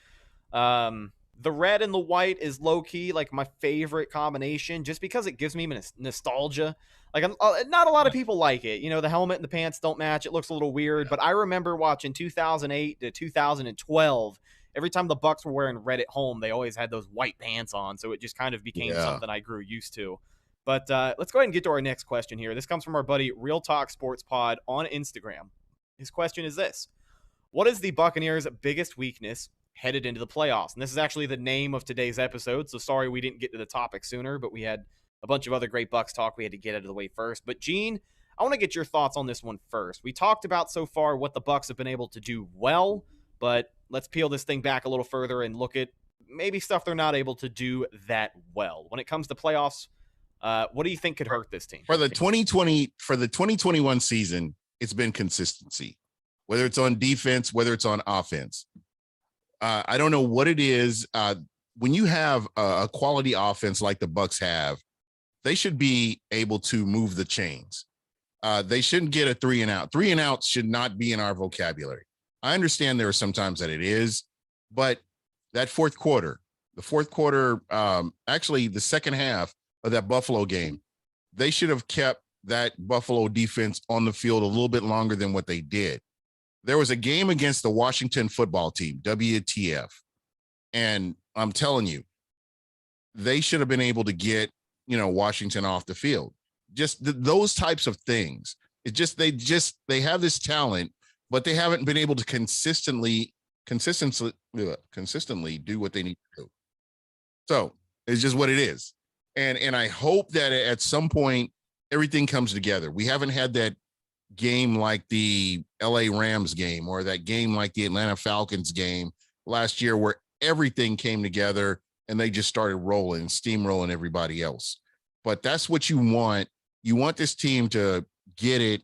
The red and the white is low-key like my favorite combination just because it gives me nostalgia. Like, not a lot of people like it. You know, the helmet and the pants don't match. It looks a little weird. But I remember watching 2008 to 2012. Every time the Bucs were wearing red at home, they always had those white pants on. So it just kind of became something I grew used to. But let's go ahead and get to our next question here. This comes from our buddy Real Talk Sports Pod on Instagram. His question is this: what is the Buccaneers' biggest weakness headed into the playoffs? And this is actually the name of today's episode, so sorry we didn't get to the topic sooner, but we had a bunch of other great Bucs talk we had to get out of the way first. But Gene, I want to get your thoughts on this one first. We talked about so far what the Bucs have been able to do well, but let's peel this thing back a little further and look at maybe stuff they're not able to do that well. When it comes to playoffs, what do you think could hurt this team? For the 2021 season, it's been consistency, whether it's on defense, whether it's on offense. I don't know what it is. When you have a quality offense like the Bucs have, they should be able to move the chains. They shouldn't get a 3 and out. 3 and outs should not be in our vocabulary. I understand there are sometimes that it is, but that fourth quarter, actually the second half of that Buffalo game, they should have kept that Buffalo defense on the field a little bit longer than what they did. There was a game against the Washington football team, WTF. And I'm telling you, they should have been able to get, Washington off the field. Just those types of things. They have this talent, but they haven't been able to consistently do what they need to do. So it's just what it is. And I hope that at some point everything comes together. We haven't had that game like the LA Rams game or that game like the Atlanta Falcons game last year where everything came together and they just started steamrolling everybody else. But that's what you want. You want this team to get it,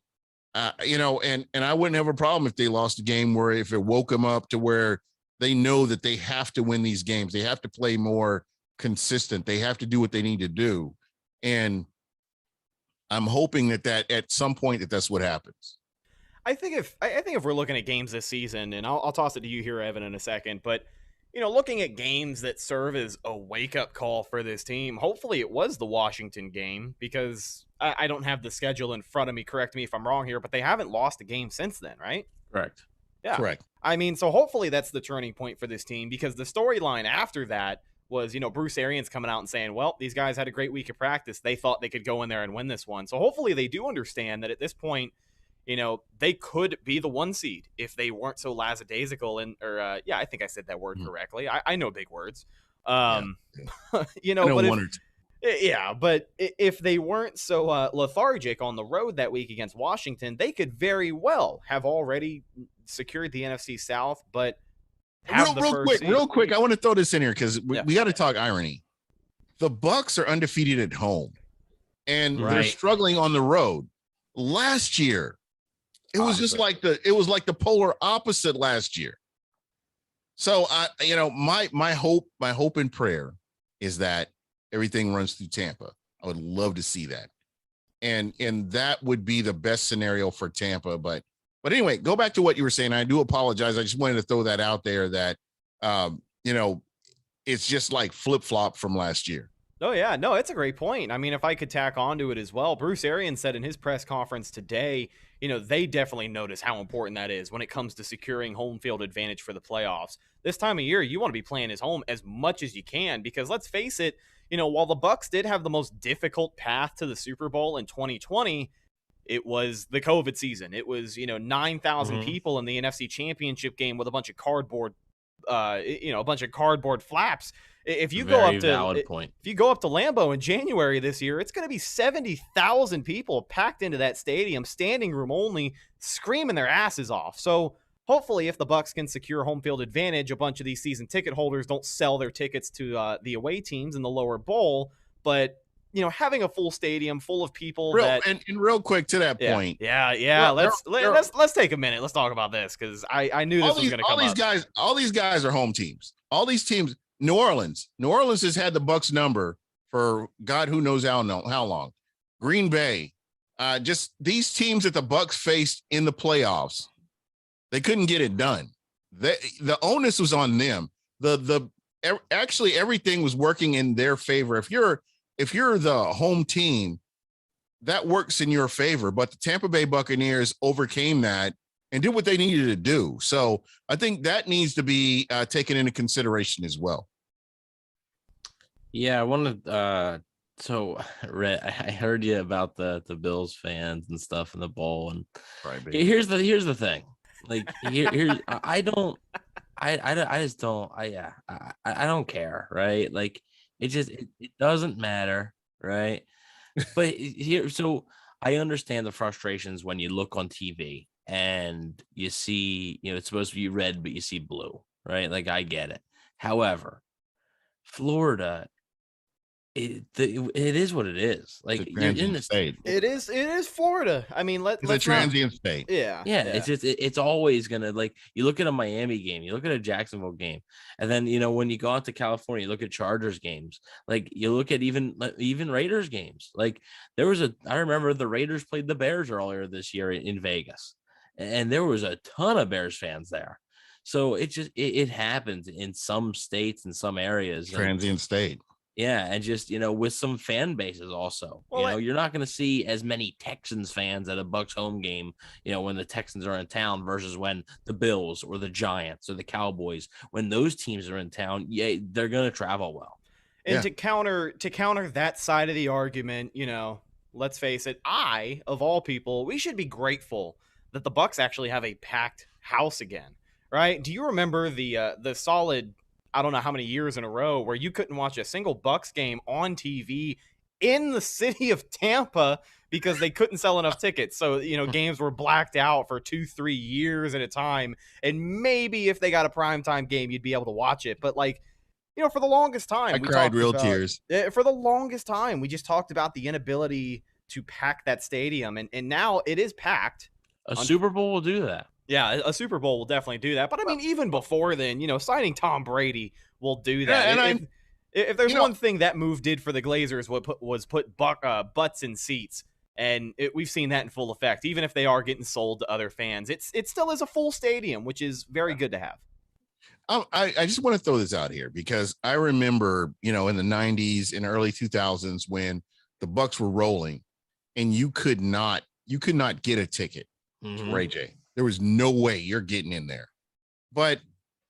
and I wouldn't have a problem if they lost a game where if it woke them up to where they know that they have to win these games. They have to play more consistent. They have to do what they need to do. And I'm hoping that at some point that's what happens. I think if we're looking at games this season, and I'll toss it to you here, Evan, in a second, but looking at games that serve as a wake-up call for this team, hopefully it was the Washington game, because I don't have the schedule in front of me. Correct me if I'm wrong here, but they haven't lost a game since then, right? Correct. Yeah. Correct. I mean, so hopefully that's the turning point for this team, because the storyline after that was, Bruce Arians coming out and saying, well, these guys had a great week of practice. They thought they could go in there and win this one. So hopefully they do understand that at this point, they could be the 1 seed if they weren't so lackadaisical. I think I said that word correctly. I know big words. But if they weren't so lethargic on the road that week against Washington, they could very well have already secured the NFC South, but real quick, I want to throw this in here because we got to talk irony. The Bucs are undefeated at home, and they're struggling on the road. Last year, it was just like the polar opposite last year. So my hope and prayer is that everything runs through Tampa. I would love to see that, and that would be the best scenario for Tampa. But anyway, go back to what you were saying. I do apologize. I just wanted to throw that out there that it's just like flip-flop from last year. Oh, yeah. No, it's a great point. I mean, if I could tack onto it as well, Bruce Arians said in his press conference today, they definitely notice how important that is when it comes to securing home field advantage for the playoffs. This time of year, you want to be playing at home as much as you can because let's face it, while the Bucs did have the most difficult path to the Super Bowl in 2020, it was the COVID season. It was, 9,000 people in the NFC Championship game with a bunch of cardboard flaps. If you go up to Lambeau in January this year, it's going to be 70,000 people packed into that stadium, standing room only, screaming their asses off. So hopefully, if the Bucs can secure home field advantage, a bunch of these season ticket holders don't sell their tickets to the away teams in the lower bowl. But having a full stadium full of people and real quick to that point. Yeah. Let's take a minute. Let's talk about this because I knew this was going to come up. All these guys are home teams. All these teams. New Orleans has had the Bucs number for God who knows how long. Green Bay, just these teams that the Bucs faced in the playoffs, they couldn't get it done. The onus was on them. Actually everything was working in their favor. If you're the home team, that works in your favor. But the Tampa Bay Buccaneers overcame that and did what they needed to do. So I think that needs to be taken into consideration as well. Yeah, I wanted so Rhett, I heard you about the Bills fans and stuff in the bowl, and here's the thing. Like I don't care, right? Like it doesn't matter, right? But so I understand the frustrations when you look on TV and you see, it's supposed to be red, but you see blue, right? Like I get it. However, Florida, it is what it is. Like you're in the state. It is Florida. I mean, it's a transient state. Yeah. It's just it's always gonna, like, you look at a Miami game, you look at a Jacksonville game, and then when you go out to California, you look at Chargers games, like you look at even Raiders games. Like I remember the Raiders played the Bears earlier this year in Vegas, and there was a ton of Bears fans there. So it happens in some states and some areas. Transient state. Yeah, and just, with some fan bases also. Well, you're not going to see as many Texans fans at a Bucs home game, when the Texans are in town versus when the Bills or the Giants or the Cowboys, when those teams are in town, they're going to travel well. And to counter that side of the argument, let's face it, of all people, we should be grateful that the Bucs actually have a packed house again, right? Do you remember the solid, I don't know how many years in a row where you couldn't watch a single Bucs game on TV in the city of Tampa because they couldn't sell enough tickets? So, games were blacked out for 2-3 years at a time. And maybe if they got a primetime game, you'd be able to watch it. But for the longest time, I cried real tears. For the longest time, we just talked about the inability to pack that stadium. And now it is packed. A Super Bowl will do that. Yeah, a Super Bowl will definitely do that. But I mean, even before then, signing Tom Brady will do that. Yeah, and if there's one thing that move did for the Glazers was put butts in seats, and we've seen that in full effect. Even if they are getting sold to other fans, it still is a full stadium, which is very good to have. I just want to throw this out here because I remember, in the 90s and early 2000s when the Bucs were rolling, and you could not get a ticket to Ray J. There was no way you're getting in there. But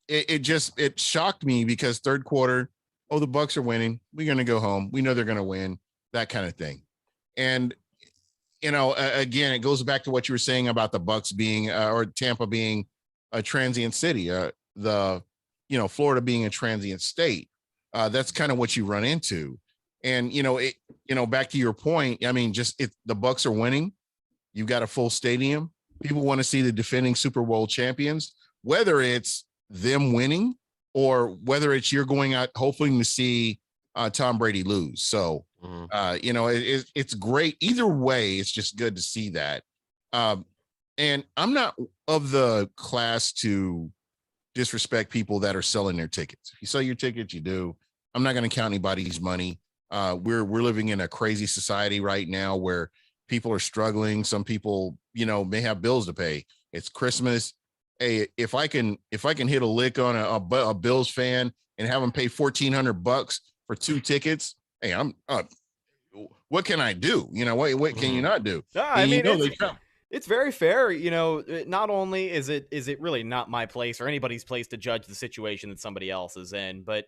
it shocked me because third quarter, the Bucs are winning. We're going to go home. We know they're going to win, that kind of thing. And, again, it goes back to what you were saying about the Bucs being or Tampa being a transient city, Florida being a transient state. That's kind of what you run into. And, back to your point, I mean, the Bucs are winning. You've got a full stadium. People want to see the defending Super Bowl champions, whether it's them winning or whether it's you're going out hoping to see Tom Brady lose. So, it's great. Either way, it's just good to see that. And I'm not of the class to disrespect people that are selling their tickets. If you sell your tickets, you do. I'm not going to count anybody's money. We're living in a crazy society right now where people are struggling. Some people, may have bills to pay. It's Christmas. hey, if I can hit a lick on a Bills fan and have them pay $1,400 for 2 tickets, hey, I'm what can I do? You know, what can you not do? No, I mean, it's very fair. You know, not only is it really not my place or anybody's place to judge the situation that somebody else is in, but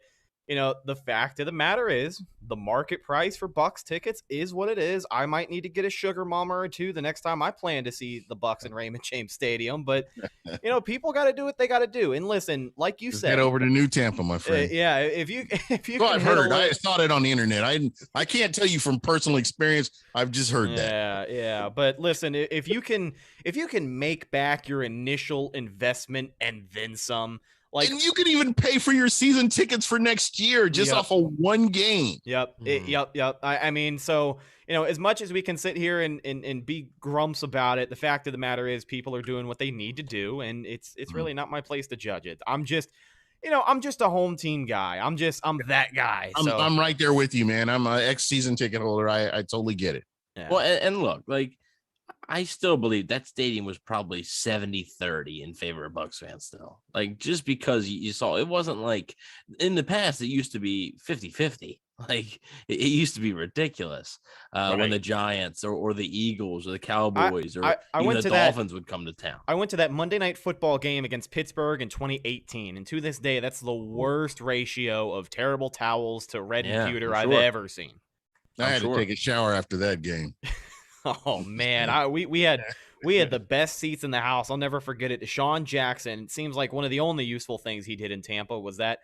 you know, the fact of the matter is the market price for Bucks tickets is what it is. I might need to get a sugar mama or two the next time I plan to see the Bucks in Raymond James Stadium. But, you know, people got to do what they got to do. And listen, like you said, head over to New Tampa, my friend. Yeah. If you, well, I've heard, I saw it on the internet. I can't tell you from personal experience. I've just heard that. Yeah. But listen, if you can make back your initial investment and then some, like, and you could even pay for your season tickets for next year just off of one game. Yep. I mean, so, you know, as much as we can sit here and be grumps about it, the fact of the matter is people are doing what they need to do, and it's really not my place to judge it. I'm just a home team guy. I'm that guy. I'm right there with you, man. I'm an ex-season ticket holder. I totally get it. Yeah. Well, and look, like, I still believe that stadium was probably 70-30 in favor of Bucks fans still. Like, just because you saw, it wasn't like in the past, it used to be 50-50. Like, it used to be ridiculous when the Giants or the Eagles or the Cowboys or even the Dolphins would come to town. I went to that Monday Night Football game against Pittsburgh in 2018. And to this day, that's the worst ratio of terrible towels to red and pewter I've ever seen. I had to take a shower after that game. Oh man, we had the best seats in the house. I'll never forget it. Deshaun Jackson. It seems like one of the only useful things he did in Tampa was that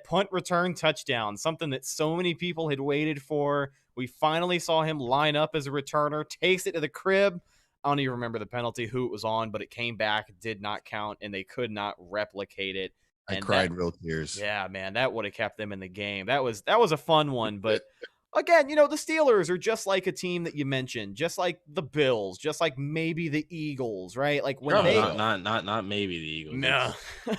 punt return touchdown, something that so many people had waited for. We finally saw him line up as a returner, takes it to the crib. I don't even remember the penalty, who it was on, but it came back, did not count, and they could not replicate it. I cried real tears. Yeah, man, that would have kept them in the game. That was a fun one, but. Again, you know, the Steelers are just like a team that you mentioned, just like the Bills, just like maybe the Eagles, right? Like when not maybe the Eagles. No,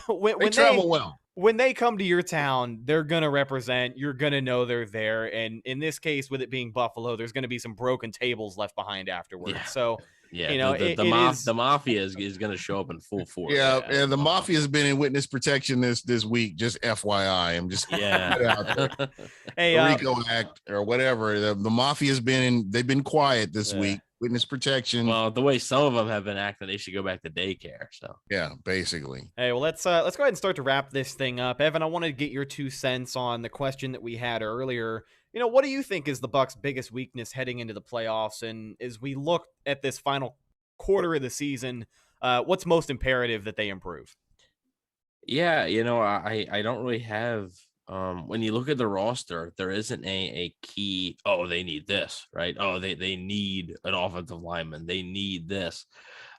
when they travel well. When they come to your town, they're gonna represent. You're gonna know they're there, and in this case, with it being Buffalo, there's gonna be some broken tables left behind afterwards. Yeah. So. Yeah, you know, the mafia is going to show up in full force. Yeah, and the mafia has been in witness protection this week. Just FYI, I'm just out there. Hey, the RICO Act or whatever. The mafia has been they've been quiet this week. Witness protection. Well, the way some of them have been acting, they should go back to daycare. So yeah, basically. Hey, well, let's go ahead and start to wrap this thing up. Evan, I wanted to get your 2 cents on the question that we had earlier. You know, what do you think is the Bucks' biggest weakness heading into the playoffs? And as we look at this final quarter of the season, what's most imperative that they improve? Yeah, you know, I don't really have. When you look at the roster, there isn't a key. Oh, they need this, right? Oh, they need an offensive lineman. They need this.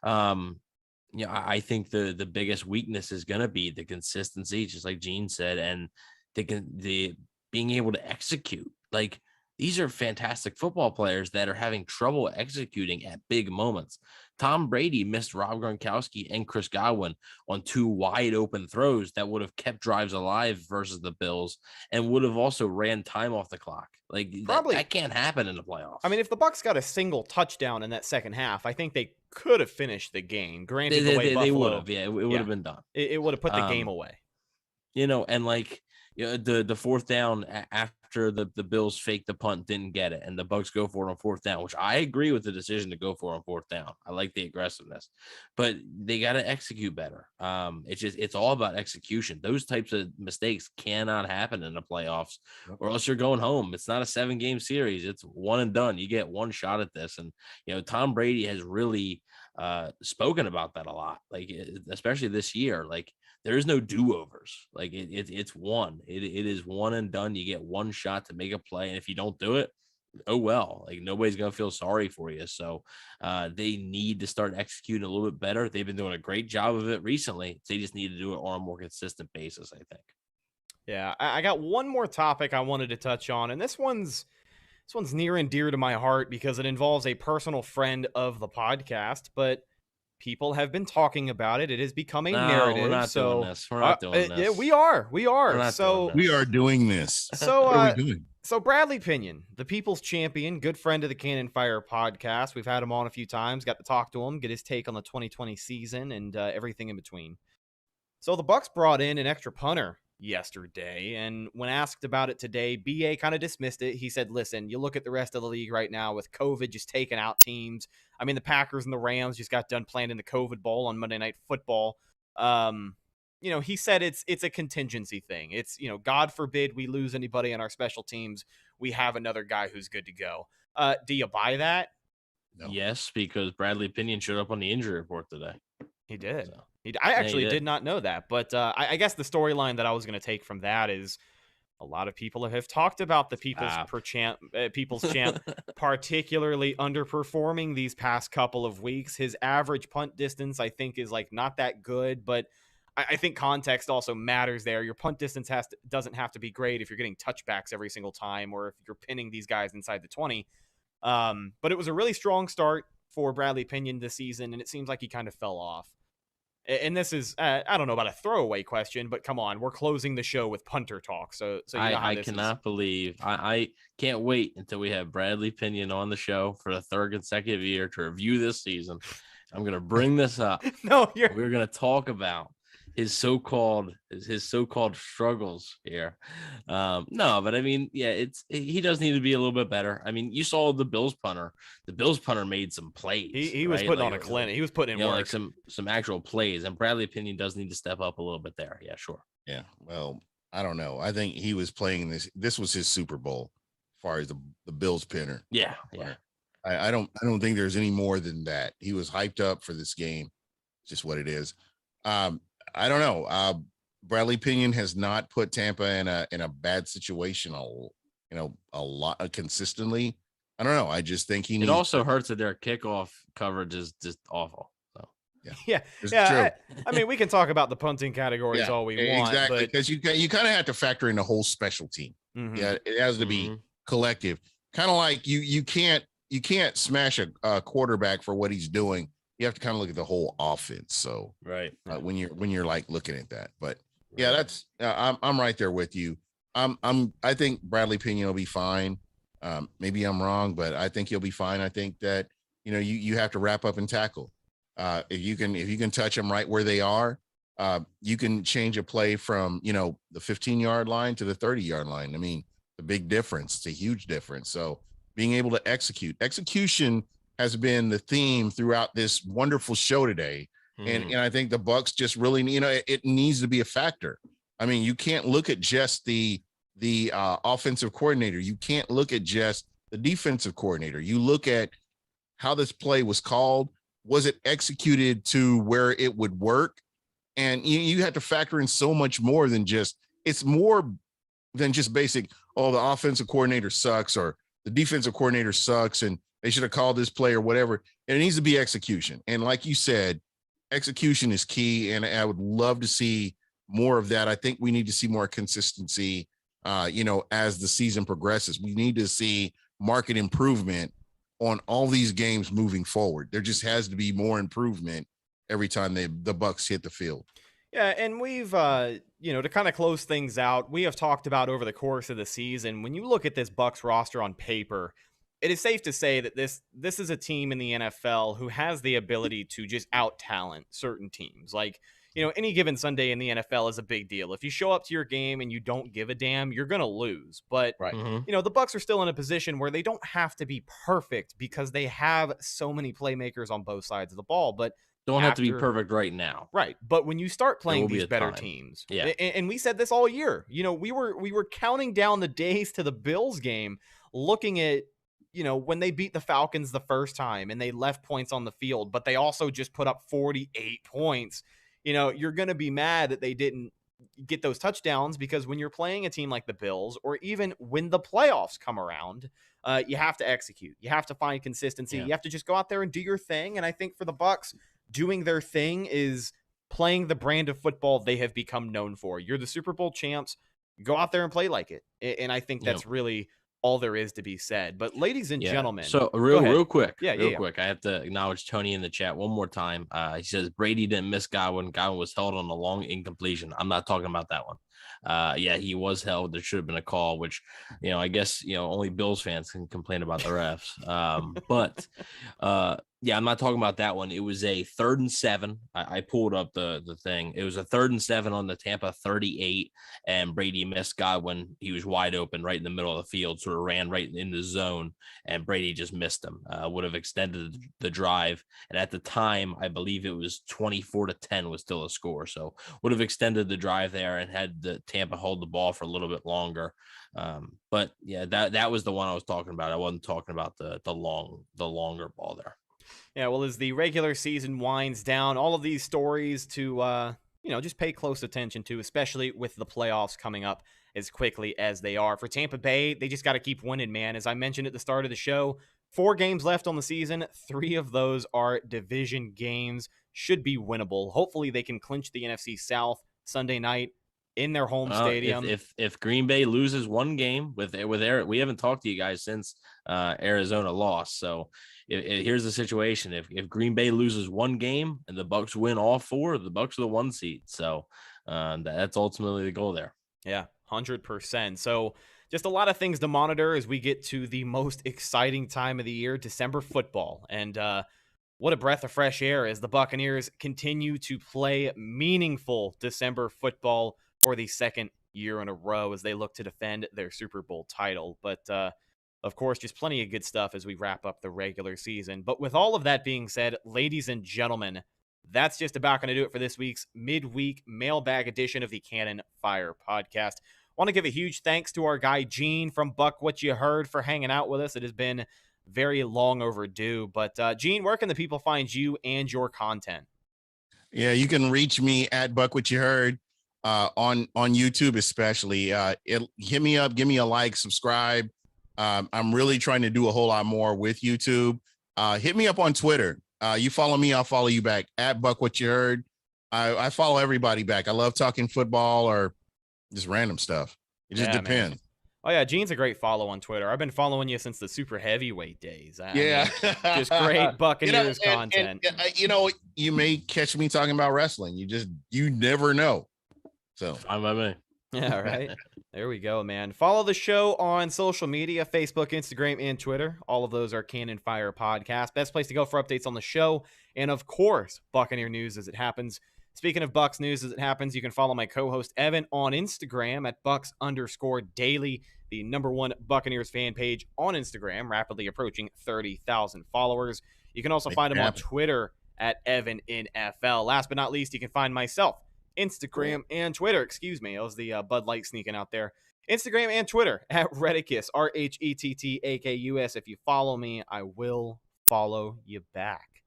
I think the biggest weakness is going to be the consistency, just like Gene said, and the being able to execute. Like, these are fantastic football players that are having trouble executing at big moments. Tom Brady missed Rob Gronkowski and Chris Godwin on 2 wide open throws that would have kept drives alive versus the Bills and would have also ran time off the clock. Like, that can't happen in the playoffs. I mean, if the Bucks got a single touchdown in that second half, I think they could have finished the game. Granted, they would have. Yeah, it would have been done. It would have put the game away. You know, and like, you know, the fourth down after the Bills faked the punt, didn't get it, and the Bucks go for it on fourth down, which I agree with the decision to go for on fourth down. I like the aggressiveness, but they got to execute better. It's all about execution. Those types of mistakes cannot happen in the playoffs, or else you're going home. It's not a 7-game series. It's one and done. You get one shot at this. And, you know, Tom Brady has really spoken about that a lot, like, especially this year. Like, there is no do-overs. Like, it's one. It is one and done. You get one shot to make a play, and if you don't do it, oh well. Like, nobody's gonna feel sorry for you. So they need to start executing a little bit better. They've been doing a great job of it recently. They just need to do it on a more consistent basis, I think. Yeah, I got one more topic I wanted to touch on, and this one's near and dear to my heart because it involves a personal friend of the podcast, but people have been talking about it. It has become a narrative. We're not doing this. We're not doing this. Yeah, we are. We are doing this. So, what are we doing? So Bradley Pinion, the People's Champion, good friend of the Cannon Fire podcast. We've had him on a few times, got to talk to him, get his take on the 2020 season and everything in between. So the Bucs brought in an extra punter yesterday, and when asked about it today, BA kind of dismissed it. He said, listen, you look at the rest of the league right now with COVID just taking out teams. I mean, the Packers and the Rams just got done playing in the COVID Bowl on Monday Night Football. He said it's a contingency thing. It's, God forbid we lose anybody on our special teams, we have another guy who's good to go. Do you buy that? No. Yes, because Bradley Pinion showed up on the injury report today. He did. So. I actually did not know that, but I guess the storyline that I was going to take from that is a lot of people have talked about the People's Champ particularly underperforming these past couple of weeks. His average punt distance, I think, is like not that good, but I think context also matters there. Your punt distance doesn't have to be great if you're getting touchbacks every single time or if you're pinning these guys inside the 20. But it was a really strong start for Bradley Pinion this season, and it seems like he kind of fell off. And this is, I don't know about a throwaway question, but come on, we're closing the show with punter talk. So you know how I cannot believe, I can't wait until we have Bradley Pinion on the show for the third consecutive year to review this season. I'm going to bring this up. We're going to talk about his so-called struggles here. No, but I mean, yeah, he does need to be a little bit better. I mean, you saw the Bills punter. The Bills punter made some plays. He was putting on a clinic. He was putting in work. Like some actual plays, and Bradley Pinion does need to step up a little bit there. Yeah, sure. Yeah. Well, I don't know. I think he was playing this. This was his Super Bowl, as far as the Bills punter. Yeah. I don't think there's any more than that. He was hyped up for this game. It's just what it is. I don't know. Bradley Pinion has not put Tampa in a bad situation a lot consistently. I don't know. I just think he needs. It also hurts that their kickoff coverage is just awful. So yeah. I mean, we can talk about the punting categories all we want. Exactly, because you kind of have to factor in the whole special team. Mm-hmm. Yeah, it has to be collective. Kind of like you can't smash a quarterback for what he's doing. You have to kind of look at the whole offense. So right when you're like looking at that, but yeah, that's I'm right there with you. I think Bradley Pinion will be fine. Maybe I'm wrong, but I think he'll be fine. I think that you have to wrap up and tackle. If you can touch them right where they are, you can change a play from the 15-yard line to the 30-yard line. I mean, the big difference. It's a huge difference. So being able to execution has been the theme throughout this wonderful show today. And I think the Bucs just really, it needs to be a factor. I mean, you can't look at just the offensive coordinator. You can't look at just the defensive coordinator. You look at how this play was called. Was it executed to where it would work? And you have to factor in so much more than it's more than just basic, the offensive coordinator sucks or the defensive coordinator sucks and they should have called this play or whatever. And it needs to be execution. And like you said, execution is key. And I would love to see more of that. I think we need to see more consistency, as the season progresses. We need to see market improvement on all these games moving forward. There just has to be more improvement every time the Bucs hit the field. Yeah, and we've, to kind of close things out, we have talked about over the course of the season, when you look at this Bucs roster on paper, it is safe to say that this is a team in the NFL who has the ability to just out-talent certain teams. Like, any given Sunday in the NFL is a big deal. If you show up to your game and you don't give a damn, you're going to lose. But, the Bucs are still in a position where they don't have to be perfect because they have so many playmakers on both sides of the ball. But don't have to be perfect right now. Right. But when you start playing these better teams, and we said this all year, we were counting down the days to the Bills game, looking at, when they beat the Falcons the first time and they left points on the field, but they also just put up 48 points. You're going to be mad that they didn't get those touchdowns because when you're playing a team like the Bills, or even when the playoffs come around, you have to execute. You have to find consistency. You have to just go out there and do your thing. And I think for the Bucs, doing their thing is playing the brand of football they have become known for. You're the Super Bowl champs. Go out there and play like it. And I think that's really all there is to be said. But ladies and gentlemen, so real quick, quick, I have to acknowledge Tony in the chat one more time. He says Brady didn't miss Godwin. Godwin was held on a long incompletion. I'm not talking about that one. Yeah, he was held. There should have been a call, which, I guess, only Bills fans can complain about the refs. But yeah, I'm not talking about that one. It was a 3rd and 7. I pulled up the thing. It was a 3rd and 7 on the Tampa 38, and Brady missed Godwin. He was wide open right in the middle of the field, sort of ran right in the zone, and Brady just missed him. Would have extended the drive. And at the time, I believe it was 24-10 was still a score. So would have extended the drive there and had the Tampa hold the ball for a little bit longer. But yeah, that was the one I was talking about. I wasn't talking about the longer ball there. Yeah, well, as the regular season winds down, all of these stories to, just pay close attention to, especially with the playoffs coming up as quickly as they are. For Tampa Bay, they just got to keep winning, man. As I mentioned at the start of the show, 4 games left on the season. 3 of those are division games. Should be winnable. Hopefully they can clinch the NFC South Sunday night in their home stadium. If Green Bay loses one game with Eric, we haven't talked to you guys since Arizona lost. So here's the situation: if Green Bay loses one game and the Bucs win all 4, the Bucs are the 1 seed. So that's ultimately the goal there. Yeah, 100%. So just a lot of things to monitor as we get to the most exciting time of the year, December football. And what a breath of fresh air as the Buccaneers continue to play meaningful December football for the 2nd year in a row as they look to defend their Super Bowl title. But, of course, just plenty of good stuff as we wrap up the regular season. But with all of that being said, ladies and gentlemen, that's just about going to do it for this week's midweek mailbag edition of the Cannon Fire podcast. I want to give a huge thanks to our guy, Gene from Buck What You Heard, for hanging out with us. It has been very long overdue. But, Gene, where can the people find you and your content? Yeah, you can reach me at Buck What You Heard on YouTube, especially. Hit me up, give me a like, subscribe. I'm really trying to do a whole lot more with YouTube. Hit me up on Twitter. You follow me, I'll follow you back at Buck What You Heard. I follow everybody back. I love talking football or just random stuff. It just depends. Man. Oh, yeah, Gene's a great follow on Twitter. I've been following you since the super heavyweight days. I mean, just great Buccaneers content. And, you may catch me talking about wrestling. You never know. So fine by me. Yeah, right. There we go, man. Follow the show on social media, Facebook, Instagram, and Twitter. All of those are Cannon Fire Podcast. Best place to go for updates on the show. And, of course, Buccaneer news as it happens. Speaking of Bucs news as it happens, you can follow my co-host Evan on Instagram at Bucs_daily, the #1 Buccaneers fan page on Instagram, rapidly approaching 30,000 followers. You can also find him on Twitter at EvanNFL. Last but not least, you can find myself, Instagram and Twitter. Excuse me, it was the Bud Light sneaking out there. Instagram and Twitter at Rhettakus, RHETTAKUS. If you follow me, I will follow you back.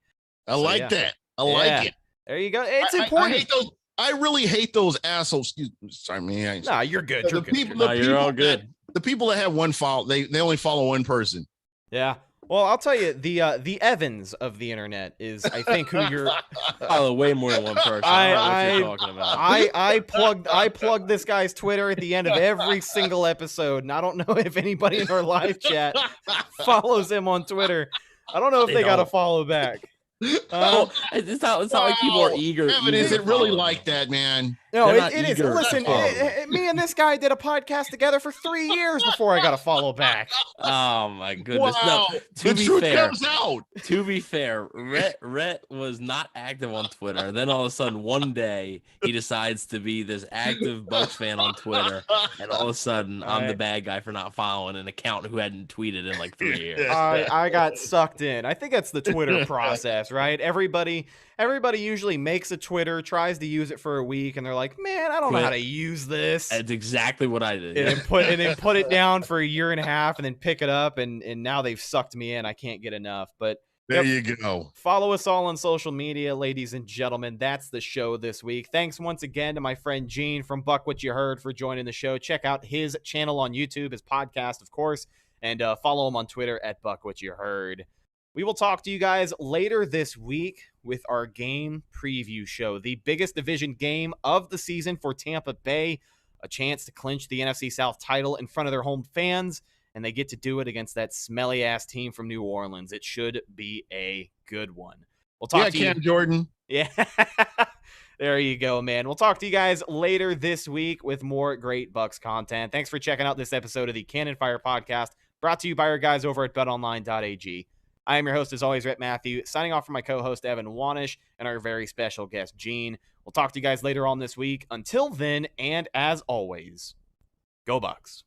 I like that. I like it. There you go. It's important. I really hate those assholes. Excuse me. Sorry, man. Nah, you're good. You're good. You're all good. The people that have one follow, they only follow one person. Yeah. Well, I'll tell you, the Evans of the internet is, I think, who you're. Follow way more than one person. I don't know what you're talking about. I plugged this guy's Twitter at the end of every single episode, and I don't know if anybody in our live chat follows him on Twitter. I don't know if they got to follow back. It's not like people are eager. Evan, is it really like that, man? No, it is. Listen, me and this guy did a podcast together for 3 years before I got a follow back. Oh my goodness! Wow. No, to be fair, Rhett was not active on Twitter. Then all of a sudden, one day, he decides to be this active Bucs fan on Twitter, and all of a sudden, I'm the bad guy for not following an account who hadn't tweeted in like 3 years. I got sucked in. I think that's the Twitter process, right? Everybody usually makes a Twitter, tries to use it for a week, and they're like, man, I don't know how to use this. That's exactly what I did. And then put it down for a year and a half and then pick it up, and now they've sucked me in. I can't get enough. But there you go. Follow us all on social media, ladies and gentlemen. That's the show this week. Thanks once again to my friend Gene from Buck What You Heard for joining the show. Check out his channel on YouTube, his podcast, of course, and follow him on Twitter at Buck What You Heard. We will talk to you guys later this week with our game preview show, the biggest division game of the season for Tampa Bay, a chance to clinch the NFC South title in front of their home fans, and they get to do it against that smelly-ass team from New Orleans. It should be a good one. We'll talk to you. Cam Jordan. Yeah. There you go, man. We'll talk to you guys later this week with more great Bucks content. Thanks for checking out this episode of the Cannon Fire Podcast, brought to you by our guys over at BetOnline.AG. I am your host, as always, Rhett Matthew, signing off from my co-host, Evan Wanish, and our very special guest, Gene. We'll talk to you guys later on this week. Until then, and as always, go Bucks.